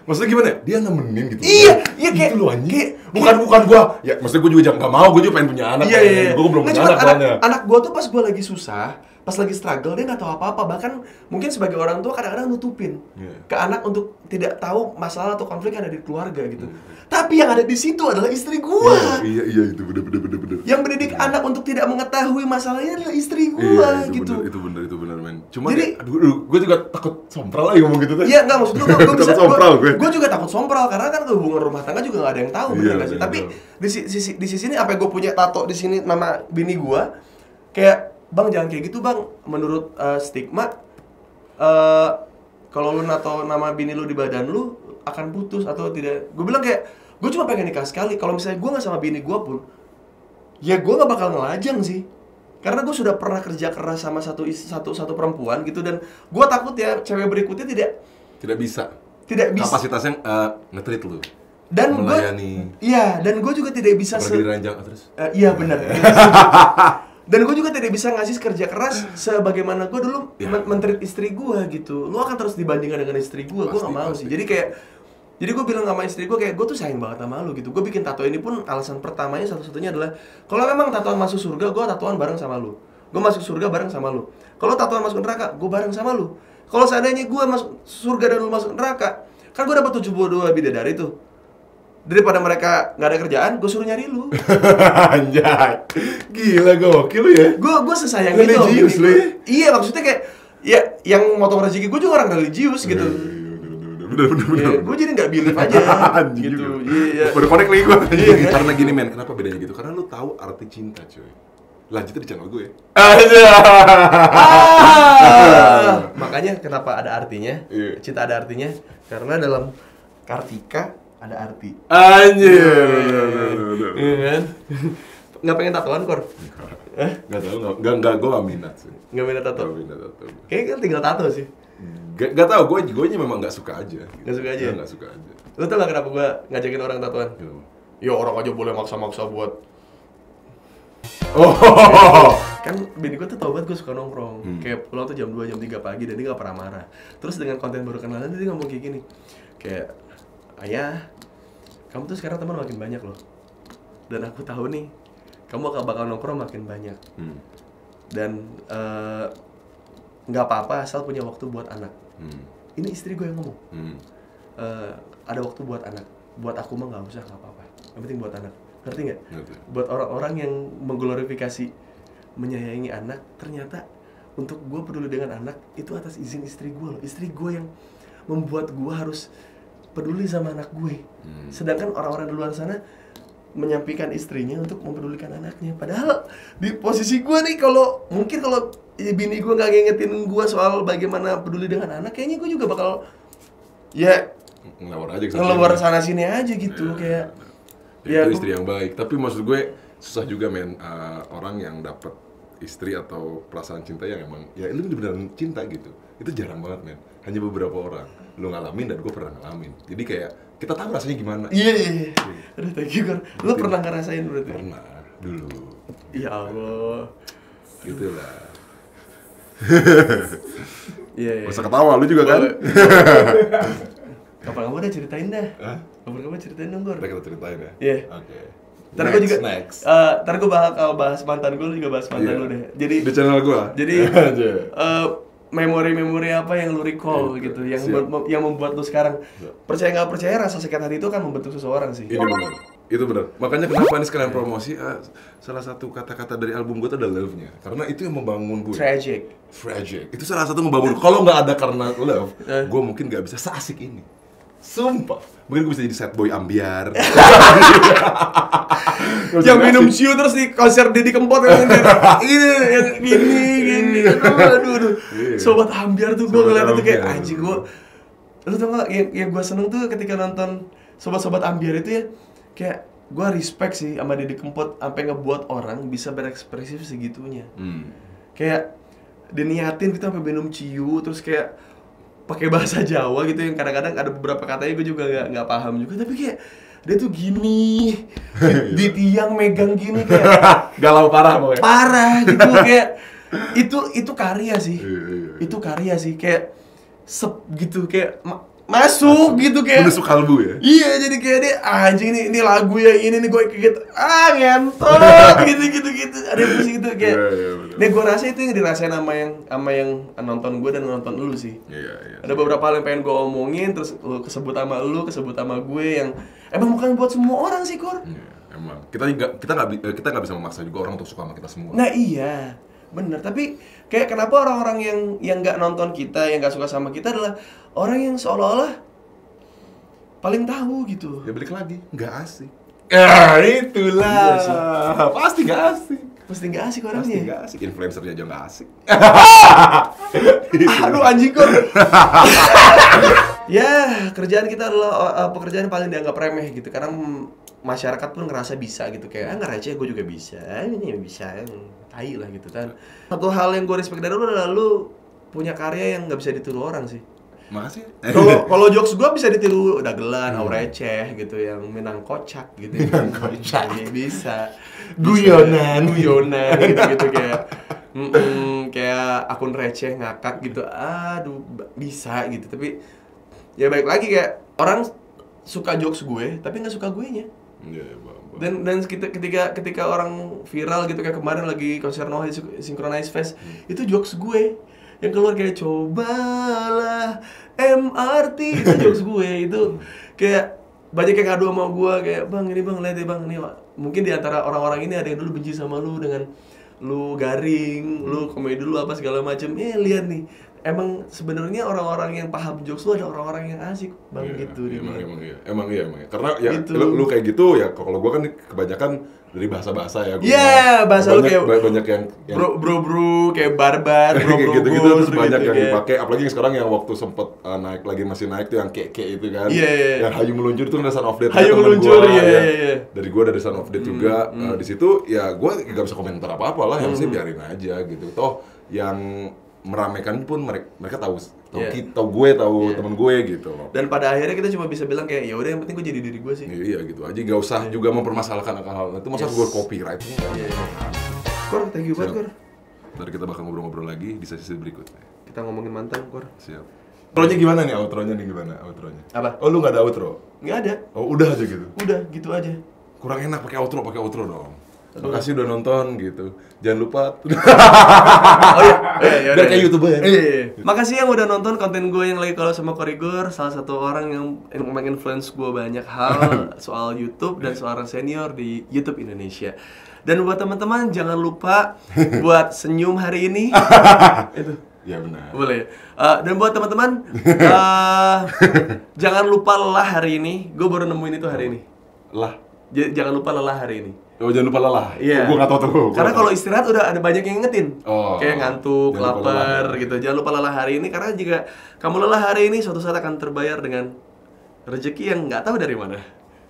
B: Maksudnya gimana ya? Dia nemenin gitu.
A: Iya kayak
B: itu lu anjing. Bukan gua. Ya, maksudnya gua juga enggak mau, gua juga pengen punya anak.
A: Iya.
B: Gua belum punya anak.
A: Anak gua tuh pas gua lagi susah, pas lagi struggle, dia nggak tahu apa-apa. Bahkan mungkin sebagai orang tua kadang-kadang nutupin ke anak untuk tidak tahu masalah atau konflik yang ada di keluarga gitu. Tapi yang ada di situ adalah istri gua.
B: Iya itu bener.
A: Yang mendidik anak untuk tidak mengetahui masalahnya adalah istri gua gitu.
B: Itu bener men. Cuma jadi, aduh, gua juga takut sompral lagi ngomong gitu tuh.
A: Iya, enggak maksud gua juga takut sompral karena kan hubungan rumah tangga juga nggak ada yang tahu bener nggak sih. Tapi di sisi ini apa yang gua punya tato di sini nama bini gua kayak bang jangan kayak gitu bang, menurut stigma kalau lu nato nama bini lu di badan lu akan putus atau tidak. Gue bilang kayak gue cuma pengen nikah sekali. Kalau misalnya gue nggak sama bini gue pun, ya gue nggak bakal ngelajang sih. Karena gue sudah pernah kerja keras sama satu perempuan gitu, dan gue takut ya cewek berikutnya
B: tidak bisa. Kapasitasnya nge-treat lu.
A: Dan
B: melayani.
A: Dan gue juga tidak bisa
B: ranjang terus.
A: Iya benar. Dan gue juga tidak bisa ngasih kerja keras sebagaimana gue dulu men-treat istri gue gitu. Lu akan terus dibandingkan dengan istri gue nggak mau sih. Jadi gue bilang sama istri gue kayak gue tuh sayang banget sama lu gitu. Gue bikin tato ini pun alasan pertamanya satu-satunya adalah kalau memang tatoan masuk surga, gue tatoan bareng sama lu. Gue masuk surga bareng sama lu. Kalau tatoan masuk neraka, gue bareng sama lu. Kalau seandainya gue masuk surga dan lu masuk neraka, kan gue dapat 72 bidadari tuh. Daripada mereka nggak ada kerjaan, gue suruh nyari lu.
B: Anjay, gila gokil lu ya.
A: Gue sesayang itu.
B: Religius lu ya.
A: Iya, maksudnya kayak ya yang motong rezeki gue juga orang religius gitu.
B: Bener.
A: Gue jadi nggak believe aja. Gitu. Iya.
B: Baru connect lagi gue.
A: Iya.
B: Karena gini men, kenapa bedanya gitu? Karena lu tahu arti cinta cuy. Lanjutnya di channel gue. Makanya kenapa ada artinya? Cinta ada artinya karena dalam Kartika ada arti. Anjir.
A: Iya kan? Nggak pengen tatoan, Kor?
B: Nggak tahu, nggak, gue nggak minat sih.
A: Nggak minat tato? Kayaknya kan tinggal tato sih.
B: Nggak tahu, gue memang nggak suka aja.
A: Nggak suka aja?
B: Nggak suka aja.
A: Lu tau nggak kenapa gue ngajakin orang tatoan? Ya orang aja boleh maksa-maksa buat. Kan bini gue tuh tau banget gue suka nongkrong. Kayak pulang tuh jam 2, jam 3 pagi dan dia gak pernah marah. Terus dengan konten baru kenalan dia ngomong kayak gini. Kayak, ayah, kamu tuh sekarang teman makin banyak loh. Dan aku tahu nih, kamu bakal nongkrong makin banyak. Dan gak apa-apa asal punya waktu buat anak. Ini istri gue yang ngomong. Ada waktu buat anak. Buat aku mah gak usah, gak apa-apa. Yang penting buat anak. Ngerti nggak? Buat orang-orang yang mengglorifikasi menyayangi anak, ternyata untuk gue peduli dengan anak itu atas izin istri gue loh. Istri gue yang membuat gue harus peduli sama anak gue. Sedangkan orang-orang di luar sana menyampaikan istrinya untuk mempedulikan anaknya. Padahal di posisi gue nih, kalau bini gue nggak ngingetin gue soal bagaimana peduli dengan anak, kayaknya gue juga bakal ya ngelawar sana sini aja gitu. Kayak
B: ya, itu istri yang baik. Tapi maksud gue susah juga men, orang yang dapat istri atau perasaan cinta yang emang ya lu beneran cinta gitu, itu jarang banget men. Hanya beberapa orang. Lu ngalamin dan gue pernah ngalamin. Jadi kayak kita tahu rasanya gimana.
A: Iya. Aduh, thank you, Kor. Lu pernah ngerasain berarti?
B: Pernah dulu.
A: Ya Allah.
B: Gitulah.
A: Iya.
B: Masa ketawa lu juga kan?
A: Kapan kamu udah ceritain dah? Kapan kamu ceritain dong, Kor?
B: Udah kita ceritain ya?
A: Iya.
B: Oke.
A: Ntar gue juga,
B: next.
A: ntar gue bakal bahas mantan gue, lu juga bahas mantan lu deh. Jadi
B: di channel gue.
A: Jadi memori-memori apa yang lu recall gitu, yang membuat lu sekarang percaya nggak percaya rasa sakit hati itu kan membentuk seseorang sih.
B: Ini benar, itu benar. Makanya kenapa nih sekalian promosi, salah satu kata-kata dari album gue tuh ada love-nya, karena itu yang membangun gue.
A: Tragic.
B: Itu salah satu membangun. Kalau nggak ada karena love, gue mungkin nggak bisa seasik ini. Sumpah, mungkin gue bisa jadi sad boy ambiar.
A: Yang minum ciu terus di konser Didi Kempot yang gini. Aduh. Sobat ambiar tuh gue ngeliat itu kayak anjing gue. Lu tau gak, yang gue seneng tuh ketika nonton sobat-sobat ambiar itu ya, kayak gue respect sih sama Didi Kempot sampai ngebuat orang bisa berekspresif segitunya. Kayak diniatin kita sampai minum ciu terus kayak pakai bahasa Jawa gitu yang kadang-kadang ada beberapa katanya gue juga nggak paham juga, tapi kayak dia tuh gini di tiang megang gini kayak
B: galau parah pokoknya.
A: Parah gitu kayak itu karya sih. Itu karya sih kayak gitu kayak masuk gitu kayak
B: menusuk kalbu ya.
A: Iya, jadi kayak dia anjing ini lagu ya ini nih gue kayak gitu ngentot gitu ada musik gitu kayak nih gue rasa itu yang dirasain sama yang nonton gue dan nonton lu sih. Iya. Ada beberapa hal yang pengen gue omongin terus lu kesebut sama gue yang emang bukan buat semua orang sih, Kor.
B: Emang kita nggak bisa memaksa juga orang untuk suka sama kita semua.
A: Nah iya bener, tapi kayak kenapa orang-orang yang nggak nonton kita, yang nggak suka sama kita adalah orang yang seolah-olah paling tahu gitu.
B: Ya balik lagi, nggak asik. Itulah. Iya, pasti nggak asik.
A: Pasti nggak asik orangnya.
B: Pasti nggak asik. Influencernya aja nggak asik.
A: Aduh anjing kok. Ya kerjaan kita adalah pekerjaan yang paling dianggap remeh gitu, karena masyarakat pun ngerasa bisa gitu, kayak nggak receh gue juga bisa, ini bisa, tai lah gitu kan. Satu hal yang gue respect dari lu adalah lu punya karya yang nggak bisa ditiru orang sih.
B: Makasih.
A: Kalau jokes gue bisa ditiru dagelan, receh gitu, yang Minang kocak gitu.
B: Minang kocak
A: bisa.
B: Guyonan
A: gitu kayak kayak akun receh ngakak gitu. Aduh bisa gitu, tapi ya baik lagi kayak orang suka jokes gue tapi nggak suka gue nya. Dan ketika orang viral gitu, kayak kemarin lagi konser Noah Synchronize Fest, itu jokes gue yang keluar kayak cobalah MRT, itu jokes gue. Itu kayak banyak yang ngadu sama gue kayak bang lihat ya bang, ini mungkin di antara orang-orang ini ada yang dulu benci sama lu dengan lu garing, lu komedi dulu apa segala macem. Lihat nih, emang sebenarnya orang-orang yang paham jokes lu ada orang-orang yang asik bang. Gitu.
B: Emang iya. Karena ya gitu. Lu kayak gitu ya. Kalau gue kan kebanyakan dari bahasa-bahasa ya.
A: Bahasa lu kayak
B: banyak yang
A: bro kayak barbar, bro
B: kayak gitu-gitu terus banyak
A: gitu,
B: yang dipakai. Apalagi yang sekarang yang waktu sempet masih naik tuh yang kayak itu kan. Yang Hayu Meluncur itu kan ada Son of Death.
A: Hayu Meluncur
B: Dari gue dari Son of Death juga. Di situ ya gue gak bisa komentar apa-apa lah. Yang sih biarin aja gitu. Toh yang meramaikan pun mereka tahu teman gue gitu loh.
A: Dan pada akhirnya kita cuma bisa bilang kayak ya udah, yang penting gue jadi diri gue sih.
B: Iya gitu aja, gak usah juga mempermasalahkan hal itu. Masa gue copyright.
A: Kor, thank you banget, Kor.
B: Ntar kita bakal ngobrol-ngobrol lagi di sesi berikutnya.
A: Kita ngomongin mantan, Kor.
B: Siap. Outronya gimana nih? Outronya? Apa? Oh, lu gak ada outro?
A: Nggak ada.
B: Oh, udah aja gitu?
A: Udah, gitu aja.
B: Kurang enak pakai outro dong. Makasih udah nonton gitu. Jangan lupa.
A: Iya.
B: Biar kayak YouTuber.
A: Iya. Makasih yang udah nonton konten gue yang lagi kalau sama Korigor, salah satu orang yang menginfluence gue banyak hal soal YouTube dan seorang senior di YouTube Indonesia. Dan buat teman-teman jangan lupa buat senyum hari ini. Itu.
B: Ya benar.
A: Boleh. Dan buat teman-teman jangan lupa lah hari ini. Gue baru nemuin itu hari ini.
B: Lah.
A: Jangan lupa lelah hari ini.
B: Oh, jangan lupa lelah.
A: Iya.
B: Gue nggak tahu tuh.
A: Karena kalau istirahat udah ada banyak yang ngingetin. Kayak ngantuk,
B: jangan lupa
A: lapar
B: lelah.
A: gitu. Jangan lupa lelah hari ini, karena jika kamu lelah hari ini, suatu saat akan terbayar dengan rezeki yang nggak tahu dari mana.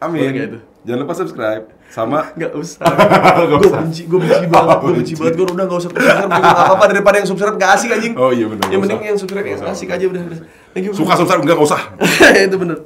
B: Amin.
A: Boleh nggak itu?
B: Jangan lupa subscribe sama
A: Nggak usah.
B: Nggak
A: Gue
B: usah.
A: benci banget. Gue benci banget. Gue udah nggak usah subscribe. Juga nggak apa-apa daripada yang subscribe nggak asik anjing.
B: Oh iya benar.
A: Yang penting yang subscribe yang asik aja udah. Thank you.
B: Suka subscribe enggak usah.
A: Itu bener.